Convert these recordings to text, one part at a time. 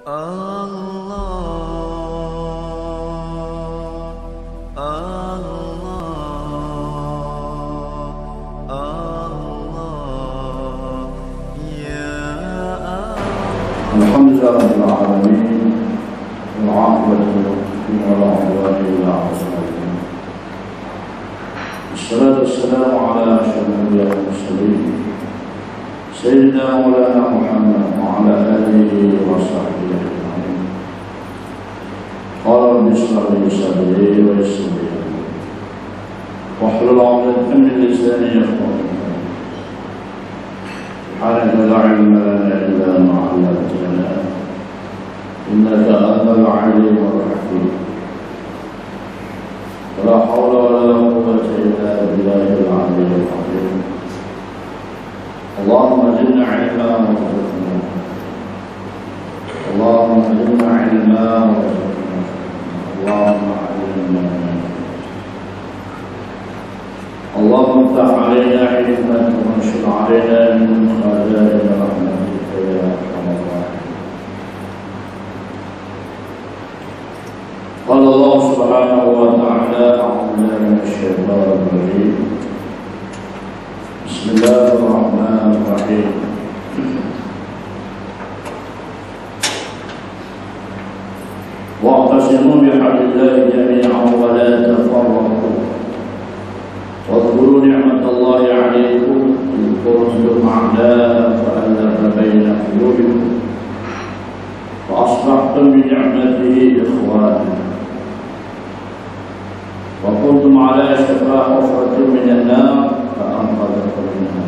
Alhamdulillah rabbil alamin wal 'aqibatu lil muttaqin wa la 'udwana illa 'alal zalimin. Wassalatu wassalamu ala asyrafil anbiya'i wal mursalin sayyidina maulana Muhammad wa ala alihi wa sahbihi ajma'in. Qala rabbi ishrah li sadri wa yassir li amri wahlul 'uqdatan min lisani yafqahu qawli. سبحانك لا علم لنا إلا ما علمتنا إنك أنت العليم الحكيم ولا حول ولا قوة إلا بالله العلي العظيم. اللهم زدنا علما وارزقنا اللهم زدنا علما وارزقنا اللهم علمنا اللهم افتح علينا علمك وانشر علينا من خزائن رحمتك يا ارحم الراحمين. قال الله سبحانه وتعالى: اعوذ بالله من الشيطان الرجيم بسم الله الرحمن الرحيم. واعتصموا بحبل الله جميعا ولا تفرقوا واذكروا نعمة الله عليكم إذ كنتم أعداء فألف بين قلوبكم فأصبحتم بنعمته إخوانا وكنتم على شفا حفرة من النار فأنقذكم منها.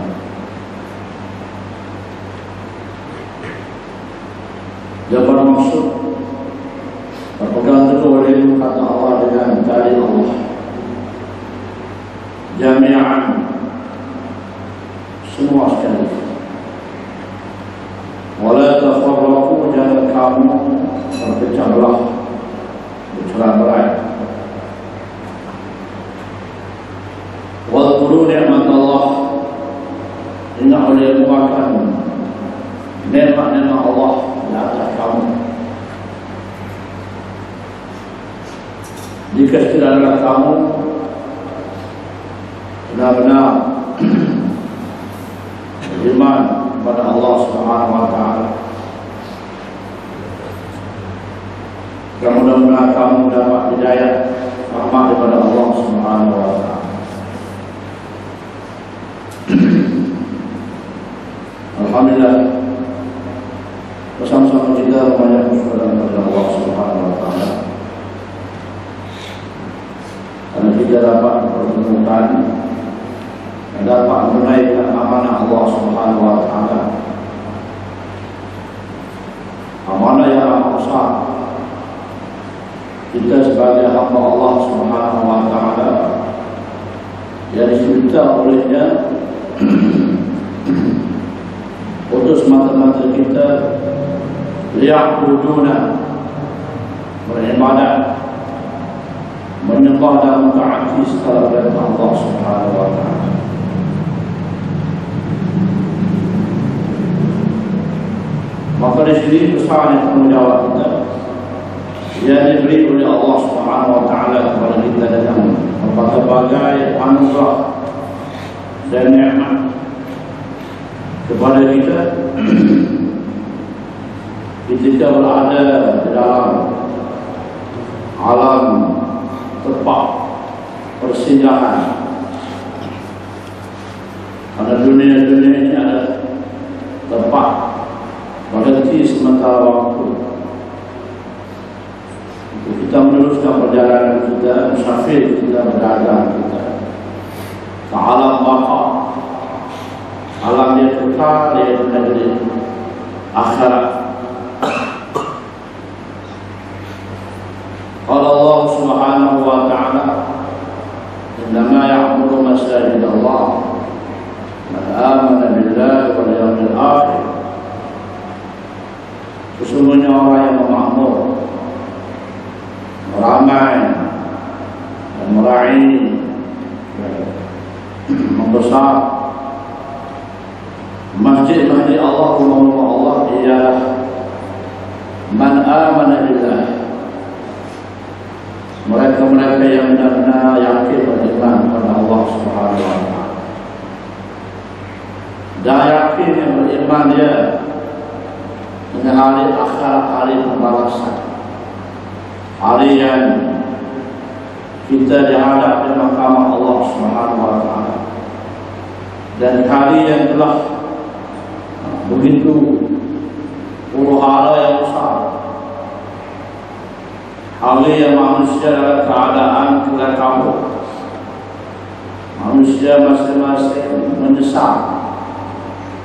Jawaban maksud berpegang teguh oleh kata Allah dengan tali Allah jami'an, semua sekali. Wala tafarraqu, jangan kamu berpecah belah, bercerai-berai. Wadhkuru ni'mat Allah, inna oleh muakan nikmat-nikmat Allah di atas kamu. Jika sekiranya kamu benar-benar beriman kepada Allah Subhanahu wa taala, mudah-mudahan kamu dapat hidayah rahmat daripada Allah Subhanahu wa taala. Alhamdulillah, bersama-sama kita banyak bersyukur kepada Allah Subhanahu wa taala karena kita dapat mempertemukan dapat menunaikan amanah Allah Subhanahu wa taala. Amanah yang amat besar. Kita sebagai hamba Allah Subhanahu wa taala yang diminta olehnya untuk semata-mata kita liya'buduna, beribadat, menyembah dan mentaati segala perintah Allah Subhanahu wa taala. Maka di sini besar tanggungjawab kita yang diberi oleh Allah Subhanahu wa taala kepada kita dengan berbagai anugerah dan nikmat kepada kita ketika berada di dalam alam tempat persinggahan. Karena dunia ini ada tempat berhenti sementara waktu untuk kita meneruskan perjalanan kita, musafir kita, berdagang kita ke alam baka, alam yang kekal, yaitu negeri akhirat. Qala Allah Subhanahu wa ta'ala: innama ya'muru masajid Allah man amana billahi wal yawmil akhir. Sesungguhnya orang yang memakmur, meramai dan meraih, membesar masjid-masjid Allah, rumah-rumah Allah, ialah man amana billah, mereka-mereka yang benar-benar yakin beriman kepada Allah Subhanahu wa taala. Dan yakin yang beriman dia dengan hari akhirat, hari pembalasan, hari yang kita dihadap di mahkamah Allah Subhanahu wa taala, dan hari yang telah begitu huru hara yang besar, hari yang manusia dalam keadaan kelam kabut, manusia masing-masing menyesal,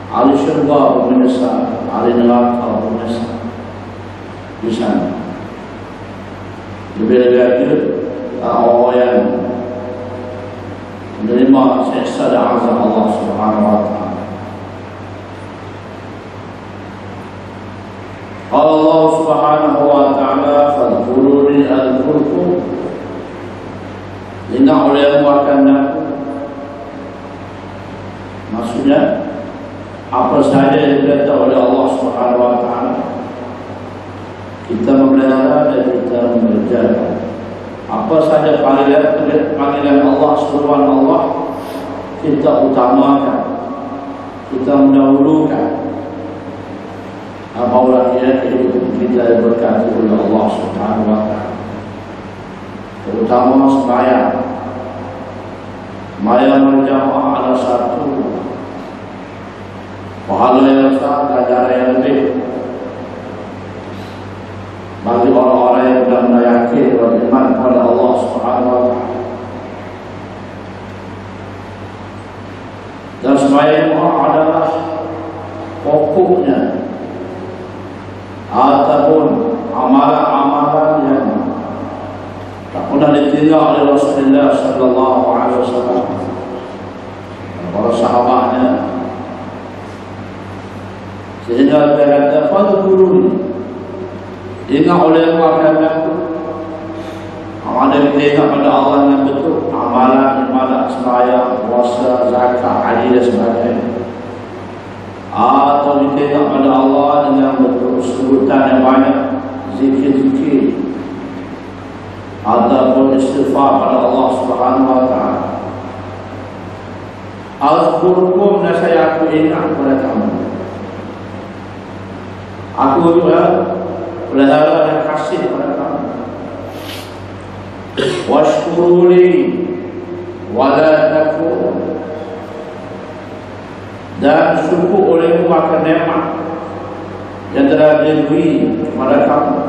hari syurga menyesal, hari neraka menyesal di sana. Lebih lagi orang yang menerima siksa dan azab Allah Subhanahu wa taala. Allah Subhanahu wa taala, fadhkuruni adhkurkum, inna ulama akan aku. Maksudnya apa saja yang diberitahu oleh Allah Subhanahu wa taala kita memelihara dan kita mengerjakan. Apa saja panggilan Allah, seruan Allah, kita utamakan, kita mendahulukan. Maulah kehidupan kita diberkati oleh Allah Subhanahu wa taala. Terutama sembahyang. Sembahyang berjamaah ada satu pahala yang besar, ganjaran yang lebih bagi orang-orang yang benar-benar yakin beriman kepada Allah Subhanahu wa taala. Dan sembahyang adalah pokoknya ataupun amalan-amalan yang tak pernah ditinggal oleh Rasulullah sallallahu alaihi wasallam, para sahabatnya, sehingga dia kata fadhkuruni, ingat oleh akan aku. Amalan kita ingat pada Allah yang betul, amalan ibadat sembahyang, puasa, zakat, haji dan sebagainya. Atau kita ingat pada Allah dengan betul, sebutan yang banyak, zikir-zikir, ataupun istighfar pada Allah Subhanahu wa taala. Azkurkum, dan aku ingat kepada kamu. Aku juga pelihara dan kasih kepada kamu. Washkuruli wala takfurun, dan syukur olehmu akan nikmat yang telah diberi kepada kamu.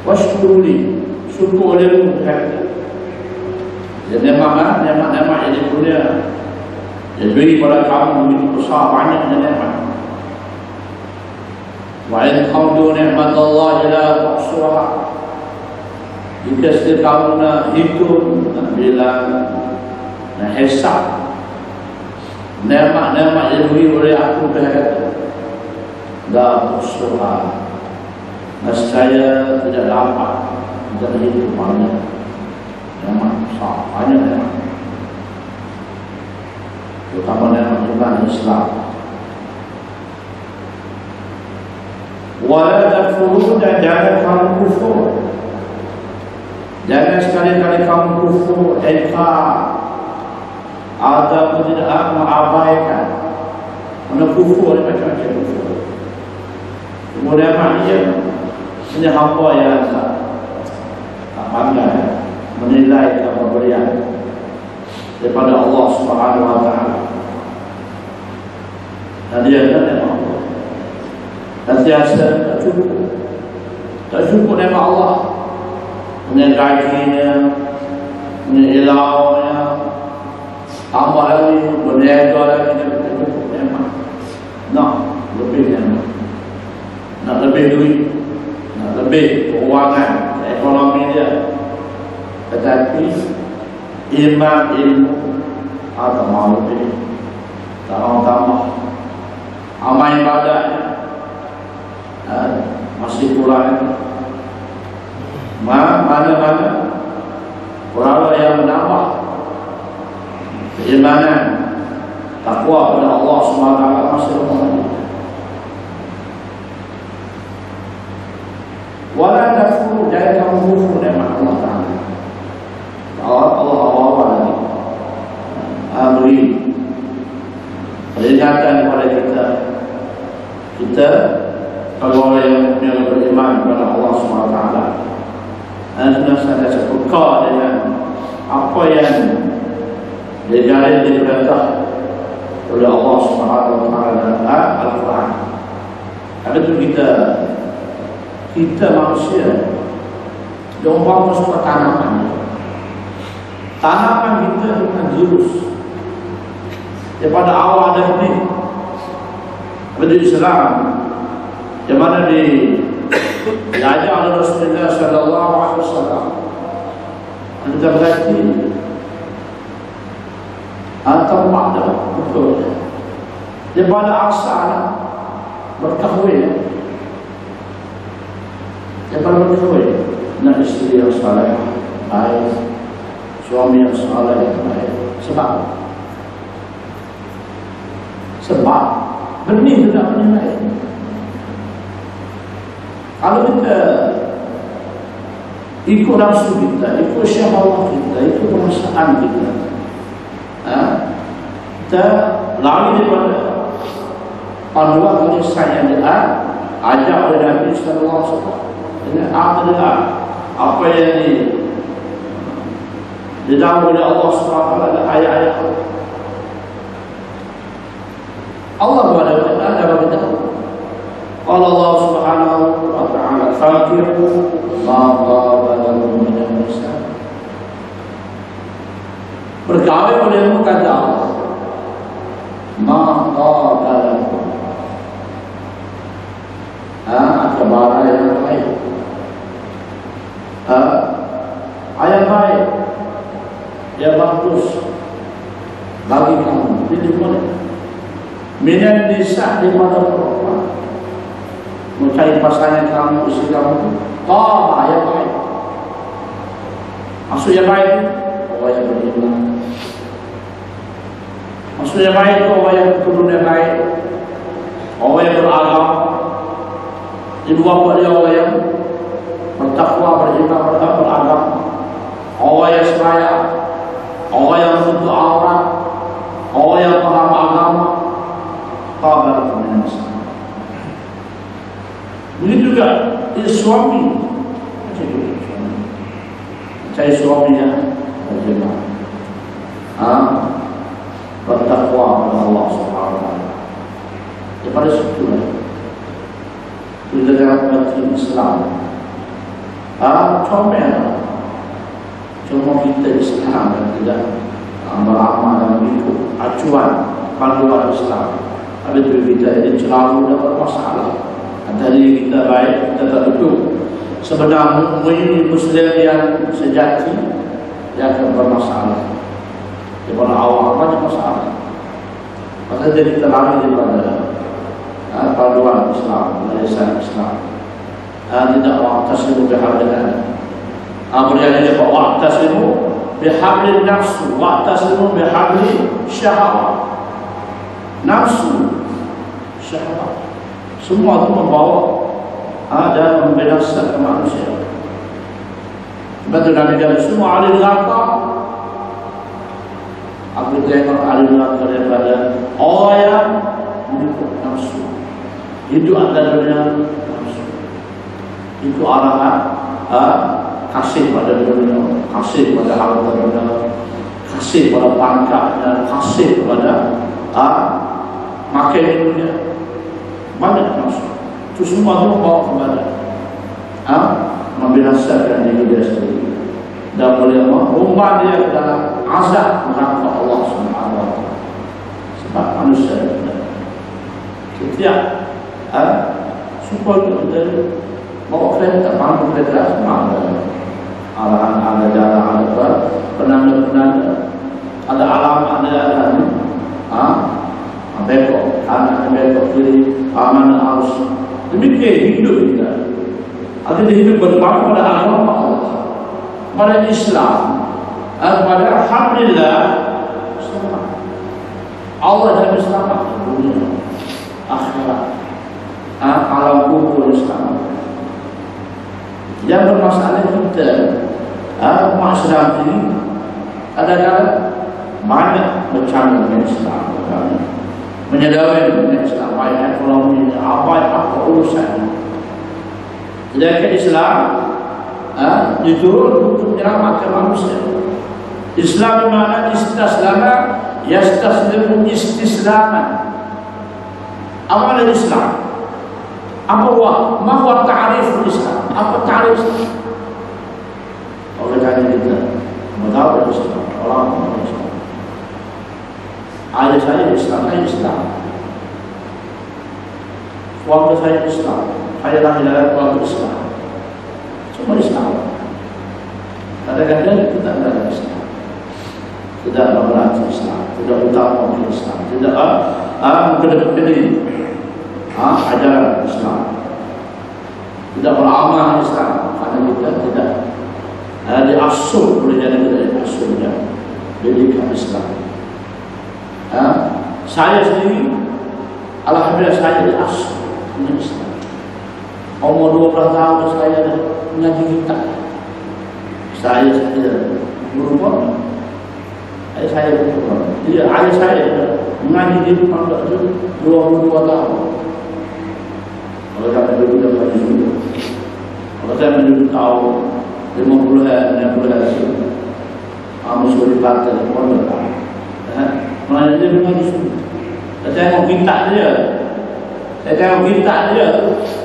Washkuruli, syukur olehmu kata. Dan nikmat yang diberi diberi kepada kamu begitu besar, banyaknya nikmat. Wa in qawdu ni'matallahi la tuhsuha, jika setiap kamu nak hitung, nak bilang, nak hisab nikmat-nikmat yang diberi oleh aku, kata la tuhsuha, nescaya tidak dapat kita hitung banyak nikmat besar, banyak nikmat, terutama nikmat iman Islam. Wala takfurun, dan jangan kamu kufur, jangan sekali-kali kamu kufur, ingkar, ataupun tidak mengabaikan. Mana kufur ni macam-macam kufur. Kemudian maknanya ini hamba yang tak pandai menilai pemberian daripada Allah Subhanahu wa taala. Dan dia kata sentiasa tak cukup nikmat Allah, punya gajinya, punya ilaunya, tambah lagi, berniaga lagi, tak cukup nikmat. Nak lebih nikmat, nak lebih duit, nak lebih keuangan, ekonomi dia. Tetapi iman, ilmu atau mahu lebih, tak mau tambah. Amal ibadahnya masih kurang. Mana-mana orang yang menambah keimanan, takwa kepada Allah SWT masih kurang. Wala takfur, jangan kamu kufur nikmat Allah Taala. Allah awal lagi beri peringatan kepada kita kalau yang beriman kepada Allah SWT, anda senantiasa peka dengan apa yang dijalin diperintah oleh Allah SWT dalam Al-Quran. Ada tu kita manusia diumpama seperti tanaman kita bukan jurus daripada awal dan ini pada Islam yang mana diajar oleh Rasulullah sallallahu alaihi wasallam. Anda berarti atau pada betul daripada asal berkahwin, daripada berkahwin dengan istri yang saleh, baik, suami yang saleh, baik. Sebab benih tidak menilai. Kalau kita ikut nafsu kita, ikut syahwat kita, ikut perasaan kita, kita lari daripada panduan kasih sayang yang diajak oleh Nabi sallallahu alaihi wasallam. Dengan apa yang didahului oleh Allah SWT dalam ayat-ayat Allah berkata qala Allah Subhanahu wa ta'ala fakiru ma qaba lakum min an-nisa. Berkawin olehmu kata Allah ma qaba lakum, barang yang baik, ayat baik, yang bagus bagi kamu. Pilih mana? Minan nisa daripada perempuan, mencari pasangan kamu, istri kamu. Ayat baik. Maksudnya baik, orang yang beriman. Maksudnya baik, orang yang keturunan baik, orang yang beragama. Ibu bapa dia orang yang bertakwa, beriman, beragama, orang yang sembahyang, orang yang menutup aurat, orang yang paham agama. Kabar komunikasi. Begitu juga suami, cari suaminya bagaimana? Bertakwa kepada Allah Subhanahu wa taala. Daripada situlah kita dapat Islam. Comel. Cuma kita Islam dan tidak beramal dan ikut acuan panduan Islam. Ada tu kita ini selalu dapat masalah. Antara kita baik, kita tak betul. Sebenarnya Muslim yang sejati yang akan bermasalah. Daripada awal banyak masalah. Pasal jadi kita lari daripada panduan Islam, dari Islam. Tidak waqtasimu bihablillah. Berjaya dia waqtasimu bihablin nafsu, waqtasimu bihabli syahwat. Nafsu, syahwat, semua itu membawa dan membinasakan manusia. Betul Nabi kata semua ahli neraka. Aku tengok ahli neraka daripada orang yang mengikut nafsu. Itu adalah nafsu. Itu arahan kasih pada dunia, kasih pada harta dunia, kasih pada pangkat dan kasih pada makan dunia. Banyak nafsu. Itu semua itu membawa kepada membinasakan diri dia sendiri dan boleh membawa dia dalam azab neraka Allah Subhanahu wa taala. Sebab manusia setiap supaya kita bawa kereta, panggung kereta semua arahan, ada jalan, ada penanda-penanda, ada alamat, ada belok kanan, belok kiri, mana harus. Demikian hidup kita. Artinya hidup berpadu pada agama Allah, pada Islam, pada Alhamdulillah selamat. Allah dan selamat dunia, akhirat, alam kubur selamat. Yang bermasalah kita umat Islam ini kadang-kadang banyak bercanda dengan Islam, menyedari dengan Islam, baik ekonomi, apa urusan. Sedangkan Islam diturun untuk menyelamatkan manusia. Islam bermakna istaslama yastaslimu istislaman. Apa adalah Islam? Apa ma huwa ta'rif Islam? Apa ta'rif Islam? Oleh karena kita mengetahui Islam, orang Islam. Ayah saya Islam, saya Islam. Suami saya Islam, saya lahir dari keluarga Islam. Semua Islam. Kadang-kadang kita tidak Islam, tidak berarti Islam, tidak utama Islam, tidak mengedepankan ajaran Islam, tidak beramal Islam, karena kita tidak diasuh oleh jalan kita, diasuhnya pendidikan Islam. Saya sendiri, alhamdulillah saya diasuh dengan Islam. Umur 12 tahun saya mengaji kitab. Saya tidak berubah. Saya berubah. Jadi ayah saya mengaji di rumah 22 tahun. Kalau saya berbeda pada itu, kalau saya menjadi tahu 50 hari, musuh di partai pondok, mana dia mengaji semua. Saya mau minta dia,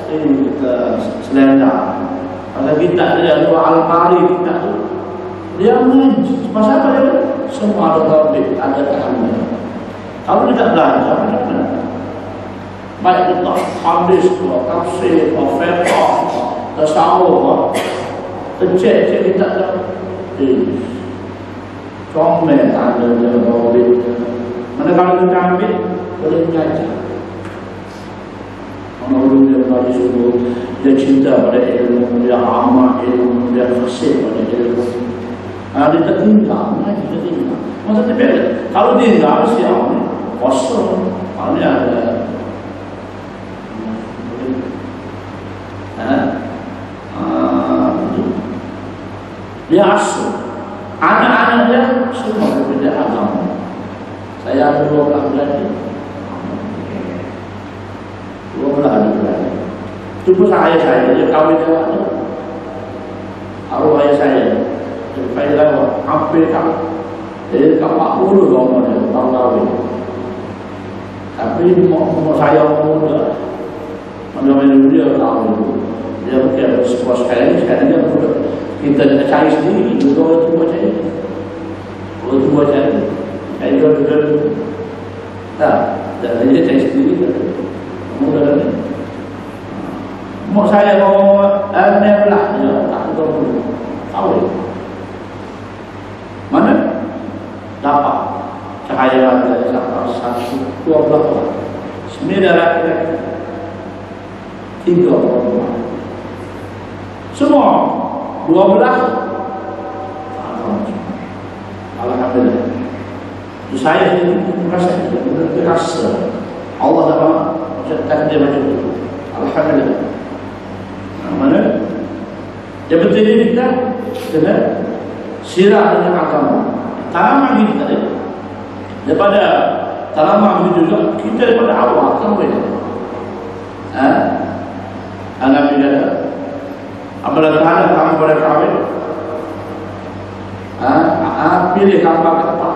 ini kita selendang. Kalau minta dia dua almari kita tu, dia mengaji. Pasal apa dia? Semua ada tauhid, ada tahammul. Kalau tidak belajar, mana? Baik kita hadis, tafsir, fiqh, tasawuf, kecil kita tak. Comel ada tauhid. Mana kalau kita ambil boleh mengajar. Orang dia belajar suruh dia cinta pada ilmu, dia amal ilmu, dia fasih pada ilmu. Dia tertinggal, dia tertinggal. Maksudnya beda. Kalau dia tidak mesti awal kosong. Kalau dia ada dia asuh. Anak-anak dia semua berbeda agama. Saya ada 12 lagi. 12 lagi. Itu pun saya dia kawin dengan arwah saya. Saya lewat hampir kan. Jadi 40 umur dia tahun kawin. Tapi umur saya muda. Mana dia kawin. Dia mungkin sekolah sekali dia muda. Kita cari sendiri. Dua tua cari. Saya juga tak. Dan dia cari sendiri. Muda ni. Mau saya mau nebelah dia tak tahu kawin. Mana dapat cahaya dari satu 12 orang. 9 laki-laki, 3 perempuan. Semua 12. Alhamdulillah. Saya ini merasa terasa Allah dapat mencetakkan dia macam itu. Alhamdulillah. Mana? Yang penting kita kena sirah dengan agama. Tanaman kita daripada tanaman itu juga kita daripada awal sampai. Anak kita apabila ada kamu pada kawin, pilih kamu apa?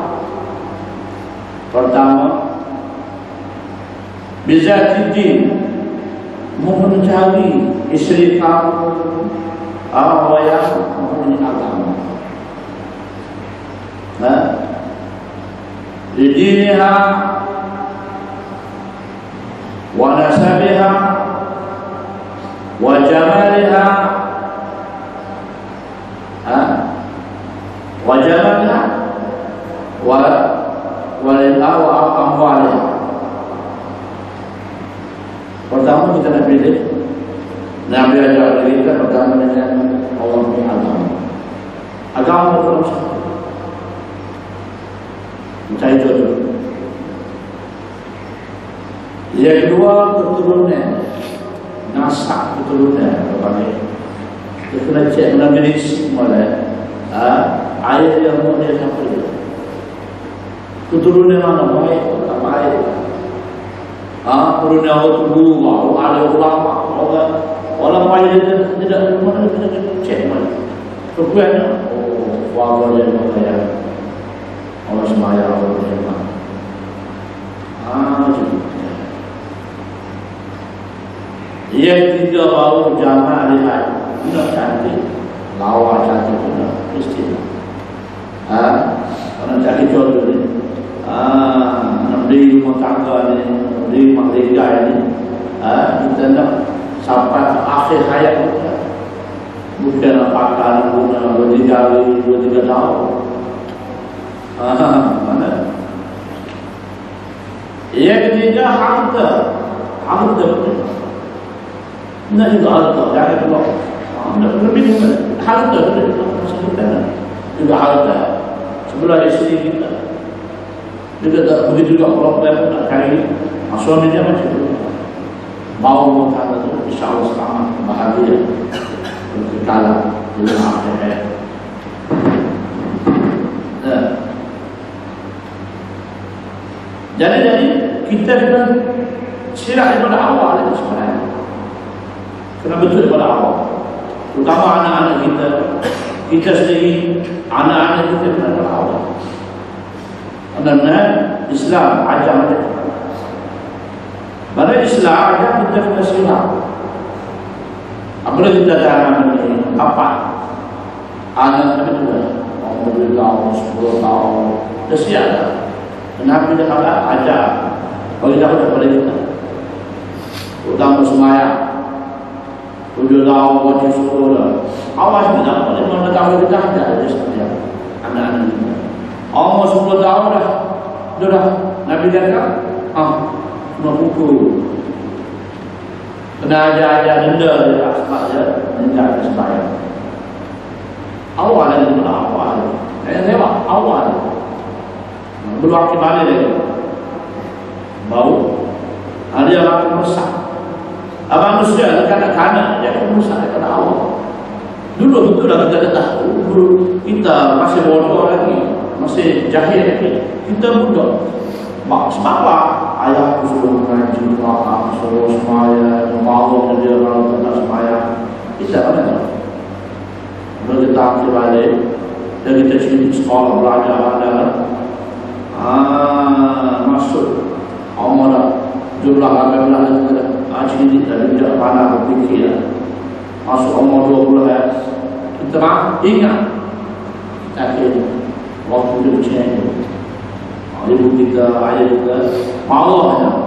Pertama, bizatidin, mencari istri kamu yang mempunyai agama. Lidiniha wa nasabiha wa jamaliha wa amwaliha. Pertama kita nak pilih Nabi ajar kita pertama dengan Allah punya agama. Agama itu apa? Mencari jodoh. Yang kedua keturunan, nasab keturunan. kena cek kena medis mulai air yang boleh sampai keturunan mana baik tak baik keturunan orang tua ada ulama orang baik tidak mana kita cek mana kemudian warga yang berkaya orang semaya orang berjemaah yang tiga baru jangan lihat tidak cantik lawa cantik pun mesti kalau cantik contoh ni di rumah tangga ni di rumah lega ni kita nak sampai ke akhir hayat kita bukan pakai guna 2-3 tahun mana yang ketiga harta nak juga harta jangan keluar lebih harta sebutkan juga harta sebelah isteri kita juga tak begitu juga problem nak cari suami dia macam tu mau mengatakan tu insyaAllah selamat bahagia berkekalan di dalam akhirat. Jadi kita kena sirat daripada awal itu sebenarnya. Kena betul daripada awal. Terutama anak-anak kita sendiri, anak-anak kita kena daripada awal. Kerana Islam ajar mereka. Pada Islam ajar kita kena sirat. Apabila kita dalam ini apa? Anak kedua, umur 2 tahun, 10 tahun, dah siap dah. Kenapa kita kata ajar? Bagi tahu kepada kita. Terutama semaya 7 tahun, 10 dah. Awas kita boleh mana tahu kita ajar dia sekalian anak-anak kita. Umur 10 tahun dah Nabi kata, kena pukul. Kena ajar denda dia sebab dia meninggal sembahyang. Awal lagi awal. Saya tengok awal. Belum aktif balik lagi. Bau. Ada yang akan merusak. Manusia kanak-kanak dia akan merusak daripada awal. Dulu betul lah kita tahu. Dulu kita masih bodoh lagi, masih jahil lagi. Kita muda. Sebab apa? Ayah suruh mengaji, bapak suruh semaya, malu dia kalau tak semaya. Kita mana tahu? Kalau kita aktif balik, dan kita sini sekolah belajar ada, masuk umur jumlah agama kita sini dari tidak pandang berfikir. Masuk umur 20 kita ingat akhir waktu dia bercakap. Ibu kita, ayah kita, Allah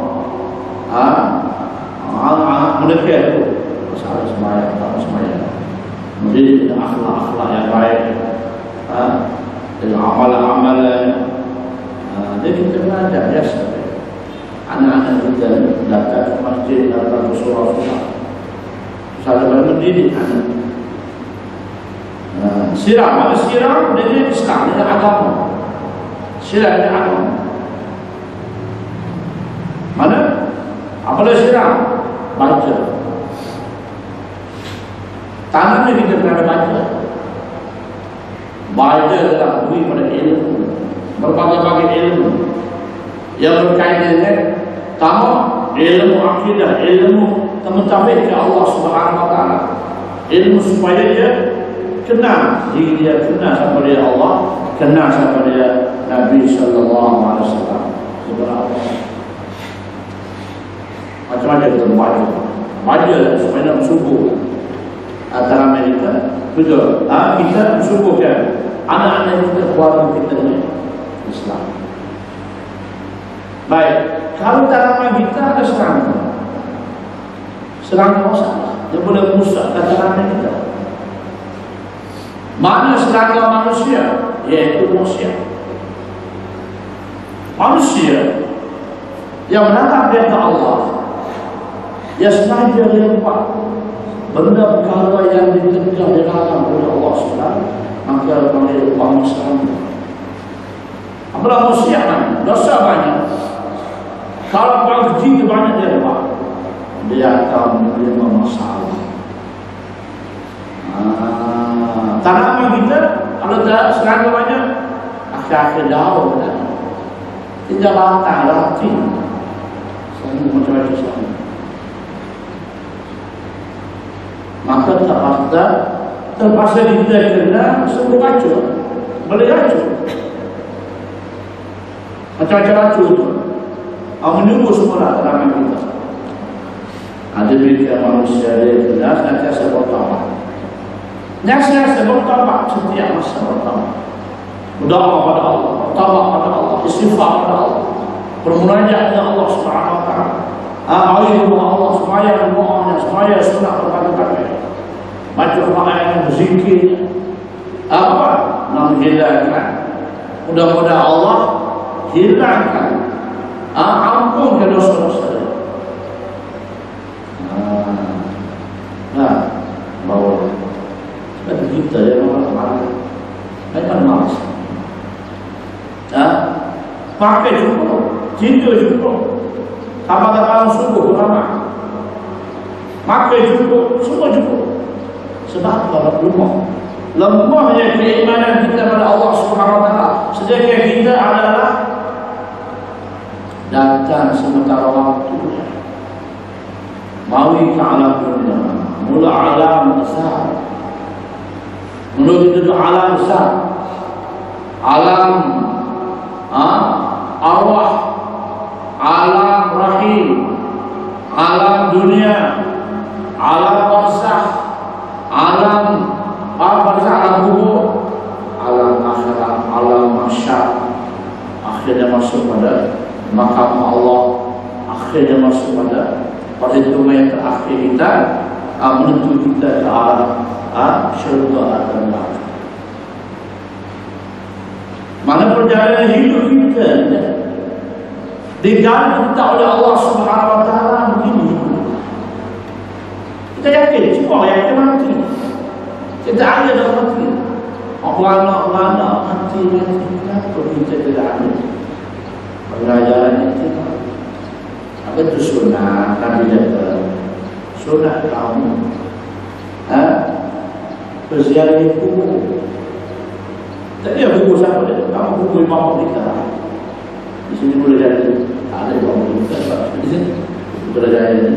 mereka itu masalah sembahyang, tak sembahyang. Jadi akhlak-akhlak yang baik, dengan amalan-amalan. Jadi kita belajar biasa. Anak-anak kita datang ke masjid, datang ke surah-surah. Salah mendidik anak. Sirah, mana sirah? Dia Islam, dia agama. Sirah dia agama. Mana? Apabila sirah? Baca. Tanamnya kita kena baca. Baca adalah beri pada ilmu. Berbagai-bagai ilmu yang berkaitan dengan pertama ilmu akidah, ilmu mentauhid ke Allah Subhanahu wa taala. Ilmu supaya dia kenal diri dia, kenal sama dia Allah, kenal sama dia Nabi sallallahu alaihi wasallam. Macam-macam kita baca supaya nak bersyukur antara mereka. Betul. Kita bersyukurkan anak-anak kita, keluarga kita ni Islam. Baik, kalau tanaman kita ada serangga. Serangga masalah. Dia boleh merusak tanaman kita. Mana serangga manusia? Iaitu manusia. Manusia yang menatap dia ke Allah, dia sengaja dia buat benda perkara yang ditegak dilarang oleh Allah SWT, maka oleh orang Islam. Apabila manusia banyak, dosa banyak, kalau orang kecil banyak dia buat, dia akan menerima masalah. pemahaman kita kalau tak serangga banyak akhir-akhir daun tidak batang rati semua macam-macam sama. Maka terpaksa kita kena semua kacau, boleh kacau macam-macam kacau tu menunggu semua terangan kita. Ada bila manusia dia benar nantiasa bertambah, nantiasa bertambah setiap masa bertambah. Berdoa pada Allah, bertambah pada Allah, istighfar pada Allah, bermunajat kepada Allah Subhanahu Wa Taala. Air Allah supaya doanya, supaya sunat berkata-kata, baca Quran, berzikir, apa nak hilangkan. Mudah-mudahan Allah hilangkan, ampunkan dosa-dosa. Bawa sebab kita yang orang marah memang malas. Pakai cukup, cinta cukup, sama-sama sungguh ramah, pakai cukup, semua cukup. Sebab kalau lemahnya keimanan kita pada Allah Subhanahu Wa Taala, sedangkan kita adalah datang sementara waktu. Mawi ke alam dunia, mula alam besar, menuju alam besar, alam arwah, alam rahim, alam dunia, alam barzakh, alam kubur, alam akhirat, alam mahsyar. Akhirnya masuk pada makam Allah, akhirnya masuk pada perhitungan yang terakhir kita, menuju kita ke arah syurga atau neraka. Mana perjalanan hidup kita diganti kita oleh Allah Subhanahu Wa Taala begini. Kita yakin, semua yakin mati. Kita ada dah mati. Anak-anak mati. Kenapa kita tidak ada pengajaran itu? Apa itu sunnah? Nabi kata sunnah kamu berziarah di kubur. Tak ada kubur siapa dia? Kamu kubur imam kita. Di sini boleh jadi ada imam kita. Di sini boleh jadi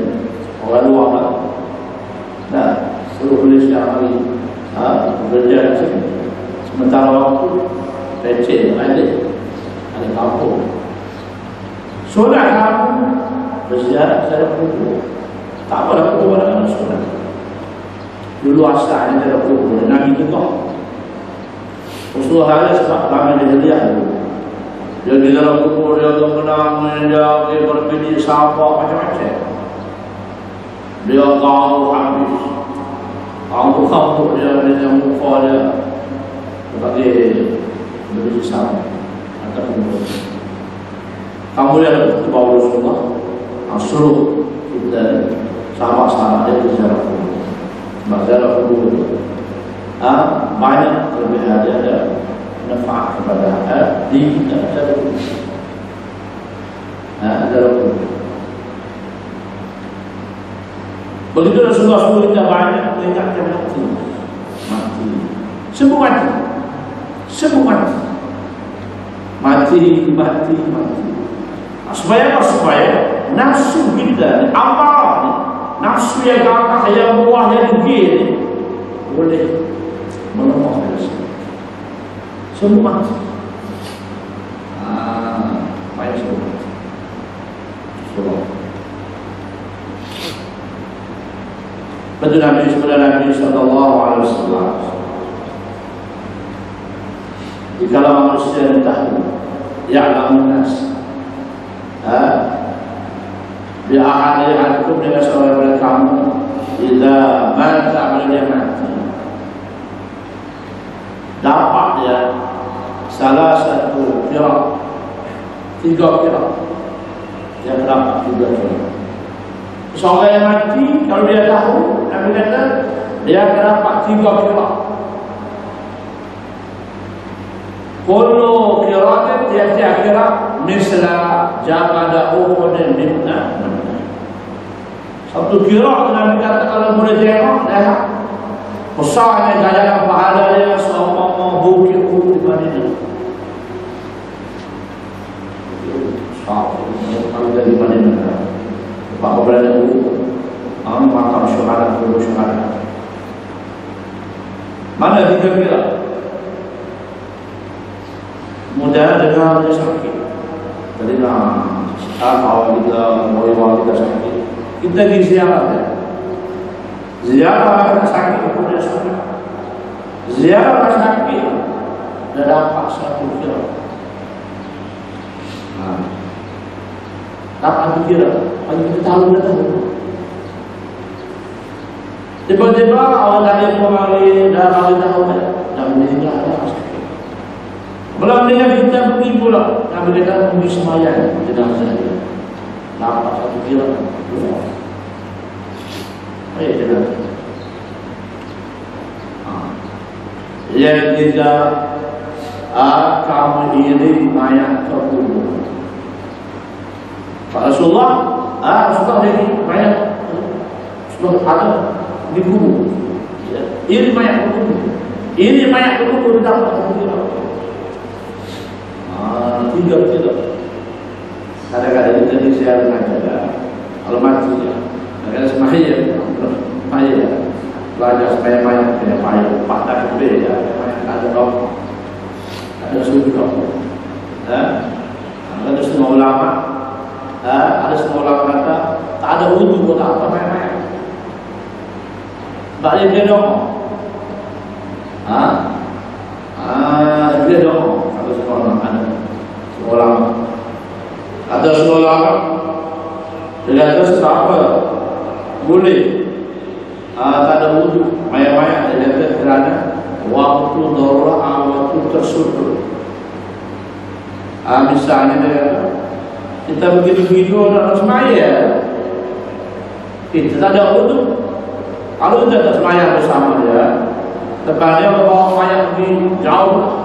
orang luar kan. Nah, seluruh Malaysia hari bekerja di sini. Sementara waktu leceh ada kampung. Sunnah kamu berziarah secara kubur. Tak apalah kubur dengan sunnah. Dulu asalnya ada kubur Nabi juga. Rasulullah ada sebab ramai kejadian dulu. Dia di dalam kubur, dia menang, dia berbiji sahabat macam-macam. Dia tahu habis. Kamu dia dengan muka dia sebagai berbiji sahabat atau kubur. Kamu lihat bahawa Rasulullah suruh kita sahabat-sahabat dia berziarah kubur. Berziarah kubur banyak kelebihan dia ada manfaat kepada diri kita secara kubur. Begitu Rasulullah suruh kita banyak mengingatkan mati. Semua mati. Supaya nafsu kita, amal nafsu yang gagah, yang buah, yang degil boleh melemah dari semua mati. Baik semua mati. Betul Nabi sallallahu alaihi wasallam. Jika manusia tahu, ya'lamun nas. Bi ahadikum dengan seorang daripada kamu, jika mata dia mati, dapat dia salah satu kira, 3 kira. Dia dapat 3 kira. Seorang yang mati, kalau dia tahu, Nabi kata dia akan dapat 3 kira. Kullu kiratin tiap-tiap kira misla jabada Uhudin minna. Satu kira Nabi kata kalau boleh tengok dah besarnya ganjaran pahala dia seumpama bukit Uhud di Madinah. Kalau dari Madinah, Pak berada Uhud, makam syuhada, kubur syuhada. Mana kita kira? Mudah dengar dia sakit. Tadi awal kita, awal kita sakit, kita pergi ziarah dia. Ziarah sakit pun dia sakit. Ziarah sakit dah dapat satu kira. Dapat kira, bagi kita tahu dah tahu. Tiba-tiba awal dari kembali dah kali tahu dah meninggal dah sakit. Belum dengan kita pergi pula, kami kita pergi semayang di dalam saya. Dapat satu kira. Ayo kita. Yang kita kamu ini mayat ke kubur. Pak Rasulullah, Rasulullah lagi mayat sudah ada di kubur. Ini mayat ke kubur. Ini mayat ke kubur dapat satu kira. Tidak. Kadang-kadang kita disiar dengan kalau mati ya, kadang semaya, belajar supaya mayat punya payah, patah gede ya, mayat ada dok, ada sudah dok, ada semua ulama, kata tak ada wudhu buat apa mayat, balik dia dok, dia dok, ada semua ulama ada. Ada sekolah tidak ada siapa boleh tak ada wudhu mayat-mayat dia kata kerana waktu darurat waktu tersudut. Misalnya dia kita begitu-begitu nak semaya kita tak ada wudhu, kalau kita tak semaya bersama dia tekan dia bawa mayat pergi jauh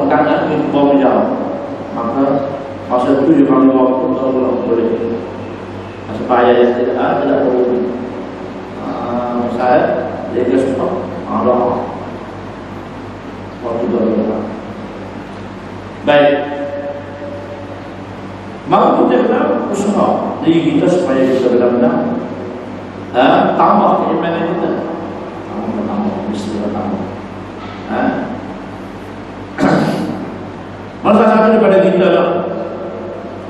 kadang kita bawa jauh, maka masa itu juga kami waktu kalau boleh supaya yang tidak perlu saya jaga stop Allah waktu itu. Baik, maka kita kena usaha diri kita supaya kita benar-benar tambah keimanan kita, tambah. Masa satu daripada kita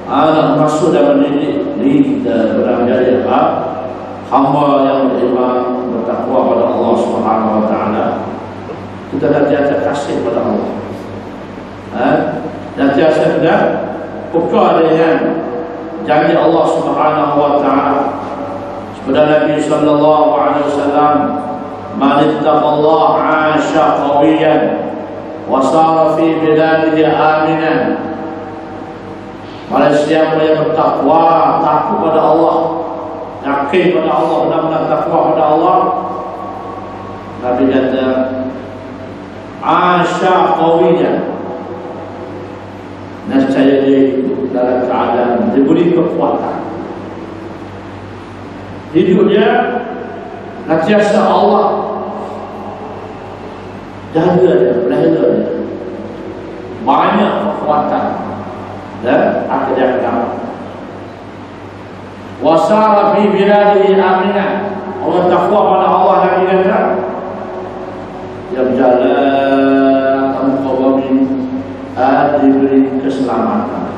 nak masuk dalam diri kita menjadi hamba yang beriman bertakwa pada Allah Subhanahu Wa Taala. Kita nantiasa kasih pada Allah. Nantiasa kita peka dengan janji Allah Subhanahu Wa Taala. Seperti Nabi Sallallahu Alaihi Wasallam, "Man ittaqallaha 'asha qawiyan wa sara fi biladihi aminan." Barang siapa yang bertakwa, takut pada Allah, yakin pada Allah, benar-benar takwa pada Allah, Nabi kata asya qawiyan, nescaya dia hidup dalam keadaan diberi kekuatan. Hidup dia nantiasa Allah jaga dia, pelihara dia, banyak kekuatan dan akan dia akan wasara fi biladihi aminah. Allah takwa pada Allah Nabi kata yang jalan al-qawamin diberi keselamatan.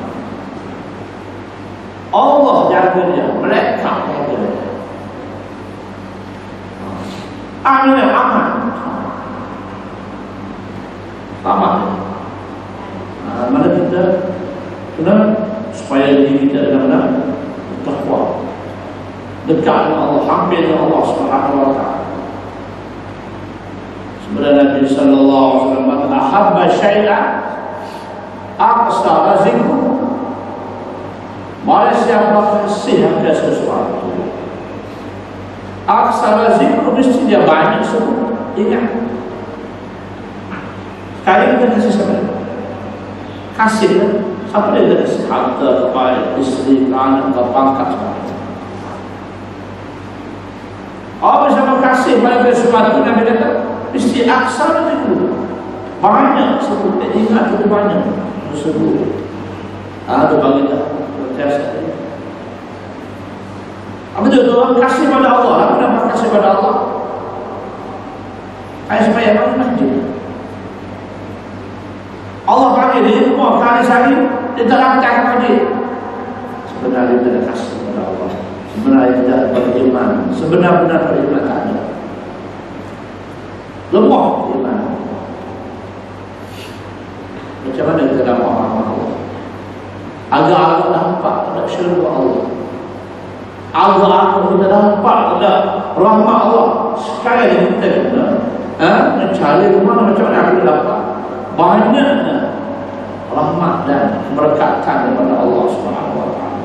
Allah jaga dia, mereka jaga dia. Aminah, aman. Aman. Mana kita kena supaya diri kita benar-benar takwa, dekat dengan Allah, hampir dengan Allah Subhanahu Wa Taala. Sebenarnya Nabi Sallallahu Alaihi Wasallam ahabba syai'an aqsara zikru. Mari siapa kasih akan sesuatu, aqsara zikru mesti dia banyak sebut. Ingat, sekali kita kasih sama, kasih apa dia kasih harta kepada isteri, anak, pangkat. Allah bersama kasih kasih pada sesuatu, Nabi kata mesti aksar itu banyak sebut, ingat itu banyak sebut. Ada bagi tak biasa. Apa itu orang kasih pada Allah? Apa nama kasih pada Allah? Kayak supaya apa masjid? Allah panggil dia semua kali sehari dia tak lancar masjid. Sebenarnya tidak kasih pada Allah. Sebenarnya tidak beriman. Sebenar-benar beriman tak ada. Lemah iman. Macam mana kita dapat rahmat Allah? Agak-agak nampak ada syurga Allah. Agak-agak kita nampak ada rahmat Allah. Sekali kita kena mencari kemana macam mana kita dapat banyaknya rahmat dan keberkatan daripada Allah Subhanahu Wa Taala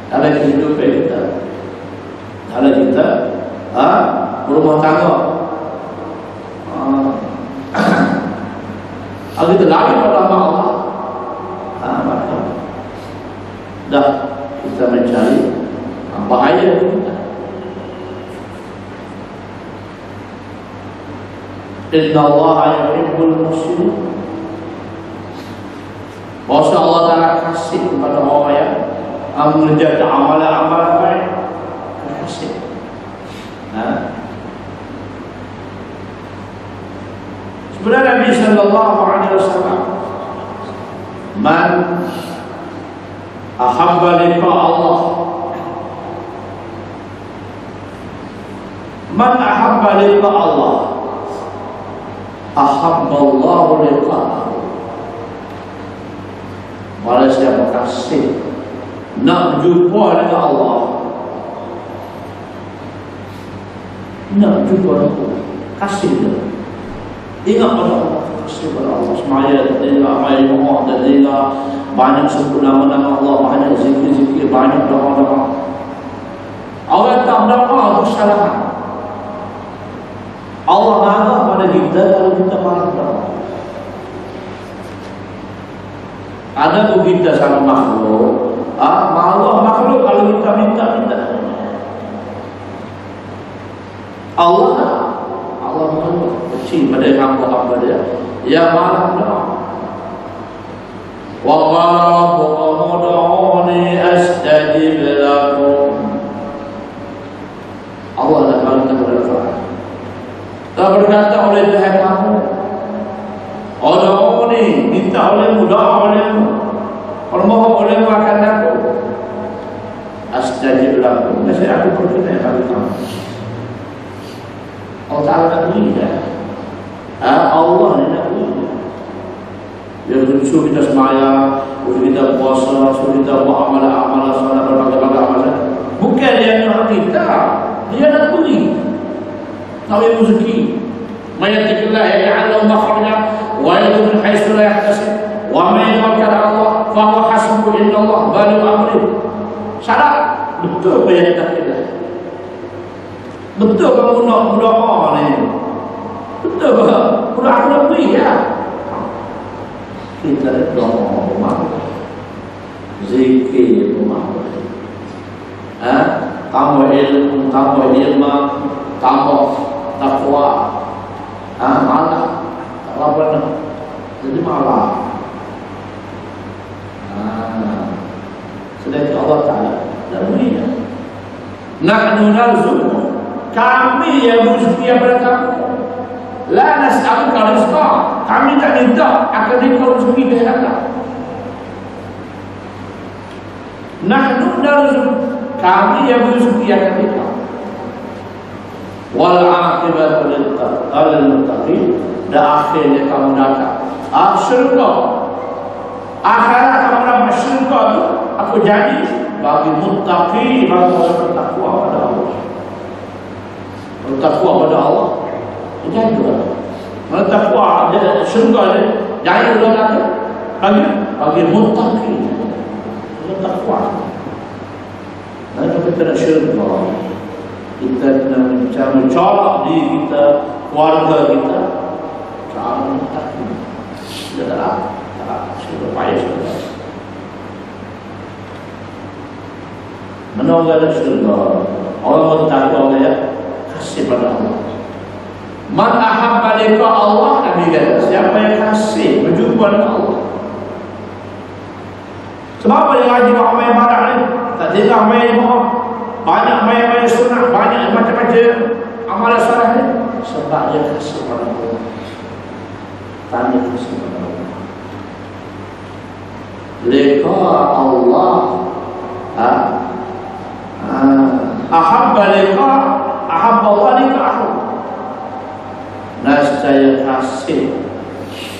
dalam kehidupan kita, dalam kita berumah tangga. Kalau kita lari pada Allah, maka dah kita mencari bahaya kita. Inna Allah yuhibbul muhsinin. Bahasa Allah Ta'ala kasih kepada orang yang mengerjakan amalan-amalan baik. Kasih. Sebenarnya Nabi Sallallahu Alaihi Wasallam, man ahabba liqa Allah, man ahabba liqa Allah, ahabba Allah liqa'ahu. Barang siapa kasih nak jumpa dengan Allah, nak jumpa dengan Allah, kasih dia. Ingat pada Allah, kasih pada Allah. Semaya dia amal doa dan dia banyak sebut nama-nama Allah, banyak zikir-zikir, banyak doa-doa. Orang tak berdoa itu kesalahan. Allah marah pada kita kalau kita marah berdoa. Ada tu kita sama makhluk, marah makhluk kalau kita minta. Allah kecil pada hamba dia, ya marah berdoa. Wa rabbukum ud'uni astajib lakum. Allah dah berkata berdoa. Tak berkata oleh Tuhan kamu, ud'uni, minta olehmu, doa olehmu, permohon olehmu akan aku. Astajib lakum. Saya aku berkata kepada kamu. Allah Ta'ala nak beri dah. Allah ni nak beri. Dia suruh kita semaya, suruh kita puasa, suruh kita buat amalan-amalan, solat berbagai-bagai amalan. Bukan dia nak kita, dia nak beri. Tahu rezeki. Mayatikillah ya'lam makhraja wa yarzuqhu min haitsu la yahtasib. Wa man yatawakkal 'ala Allah fa huwa hasbuhu innallaha balighu amrih. Syarat betul bayar kita. Betul kamu nak berdoa ni? Betul ke? Sudah aku nak beri ya. Kita doa rumah, zikir rumah. Tambah ilmu, tambah ilmu, tambah takwa. Malah tak apa nak. Jadi malah. Sedangkan Allah Ta'ala dah beri ya. Nahnu narzuqukum. Kami yang berzikir pada kamu. La nas'aluka rizqa. Kami tak minta akan dikau rezeki dari Allah. Nahnu narzuq. Kami yang berzikir akan dikau. Wal aqibatu lil muttaqin. Dan akhirnya kamu datang syurga. Akhirat kamu dapat syurga tu aku jadi bagi muttaqin, bagi orang bertakwa pada Allah. Bertakwa pada Allah jadi juga. Bertakwa dia syurga dia jadi orang lagi bagi muttaqin. Bertakwa. Dan kita nak syurga, kita nak mencari diri kita, keluarga kita, cara muttaqin. Dia tak syurga payah syurga. Mana orang ada syurga? Orang bertakwa dia kasih pada Allah. Man ahabba liqa Allah, Nabi kata, siapa yang kasih berjumpa dengan Allah. Sebab apa dia ngaji buat amal ibadah ni? Tak tinggal main ibadah, banyak main-main sunnah, banyak macam-macam amal soleh ni. Sebab dia kasih pada Allah. Tanya kasih pada Allah. Liqa Allah, ahabba liqa, ahabba Allah liqa'ahu. Nascaya kasih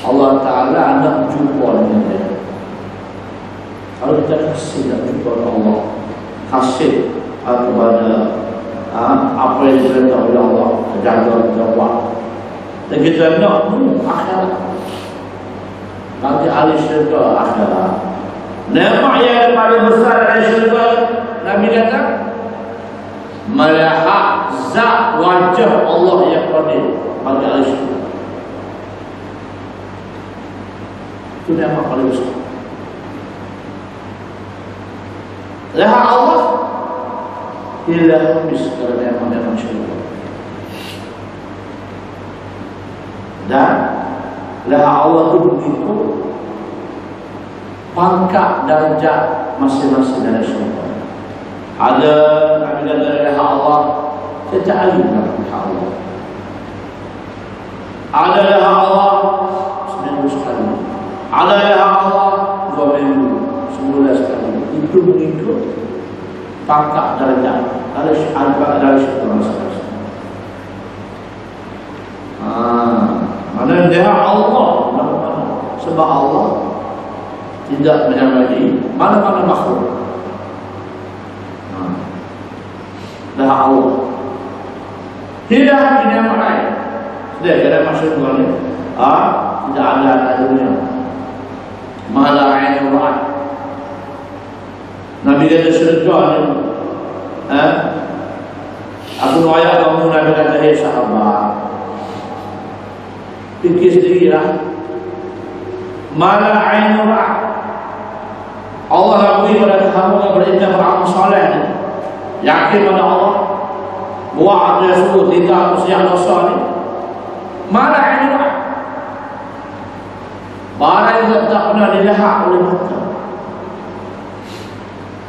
Allah Ta'ala nak jumpa dengan dia. Kalau kita kasih nak jumpa dengan Allah, kasih kepada apa yang diperintah oleh Allah, jaga kita buat, dan kita nak akhirat bagi ahli syurga akhirat. Nama yang paling besar ahli syurga, Nabi kata, melihat zat wajah Allah yang qadir bagi ahli syurga. Itu nama paling besar. Lihat Allah tidak habis kerana nama syurga. Dan lihat Allah itu begitu pangkat darjat masing-masing dari syurga. Ada Nabi kata lihat Allah sejak ayu lihat Allah. Ada lihat Allah seminggu sekali. Ada lihat Allah 2 minggu, sebulan sekali. Itu mengikut pangkat darjat dari syurga masing-masing. Mana dia Allah, sebab Allah tidak menyamai mana-mana makhluk. Dah Allah tidak menyamai. Sudah kira maksud ni, tidak ada anak dunia. Malah ain Quran. Nabi kata syurga ni, aku ayat kamu Nabi kata, hei sahabat, fikir sendirilah. Mana ain Quran. Allah akui pada kamu yang berindah beramal soleh ni, yakin pada Allah, buat dia suruh tidak usia dosa ni. Mana ain Quran. Barang yang tak pernah dilihat oleh mata,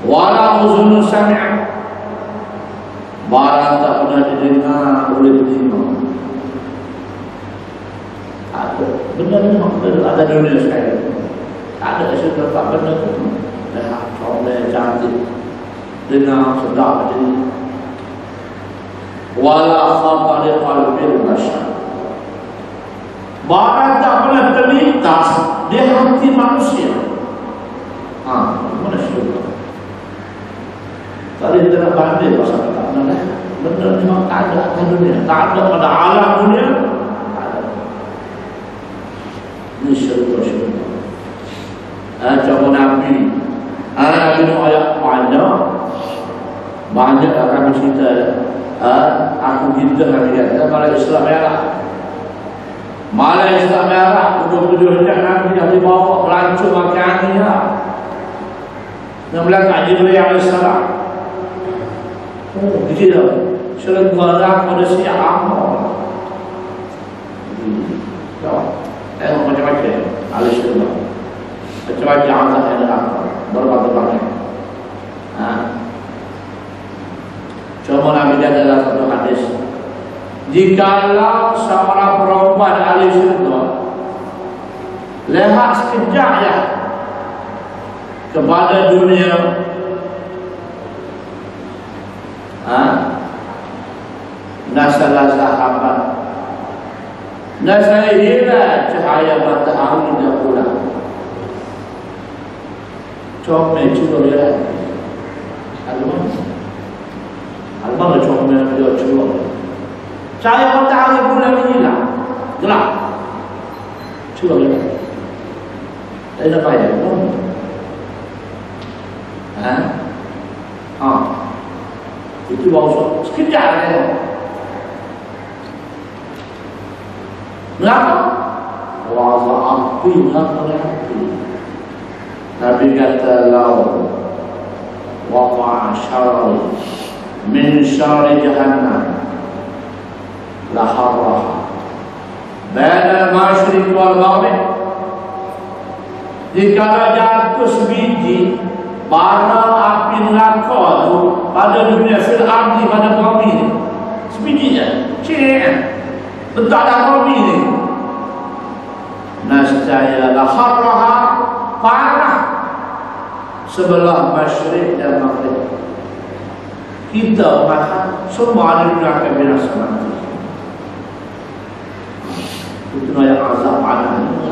wala uzun sami'a, barang tak pernah didengar oleh telinga. Ada benda memang ada dunia sekarang. Ada sesuatu tak benda tu. Lihat comel cantik, dengar sedap jadi. Wala khatar qalbil bashar, barang tak pernah terlintas di hati manusia. Mana syurga? Tadi kita nak banding pasal tak pernah. Benda memang tak ada di dunia, tak ada pada alam dunia. Ini syurga. Contoh Nabi, Nabi Nuh ayat banyak akan cerita. Aku kita Nabi kata malah Islam merah. Malah Islam merah, duduk-duduk Nabi dah dibawa pelancong makan ni lah. Yang belakang Jibril alaihissalam. Begitu syurga pada siap amal. Tengok macam-macam ahli syurga. Macam-macam azab yang ada berbagai-bagai. Cuma Nabi kata dalam satu hadis, jikalau seorang perempuan ahli syurga lihat sekejap ya kepada dunia, nasalah sahabat, nasaihilah cahaya matahari dan bulan. Comel cuba lihat. Al-Mana comel dia cuba. Cahaya matahari bulan ni hilang, gelap. Cuba lihat. Tak ada payah. Itu baru sekejap tengok. Kenapa? Allah api, api. Nabi kata lau waqa syarri min syarri jahannam laharrah baina al-masyriq wal maghrib. Jika jatuh sebiji bara api neraka tu pada dunia fil ardi, pada bumi ni, sebiji je, cik, bentuk ada bumi ni, nascaya laharrah, panah sebelah masyriq dan maghrib. Kita makan semua ada dunia akan binasa nanti. Itu yang azab panah ni,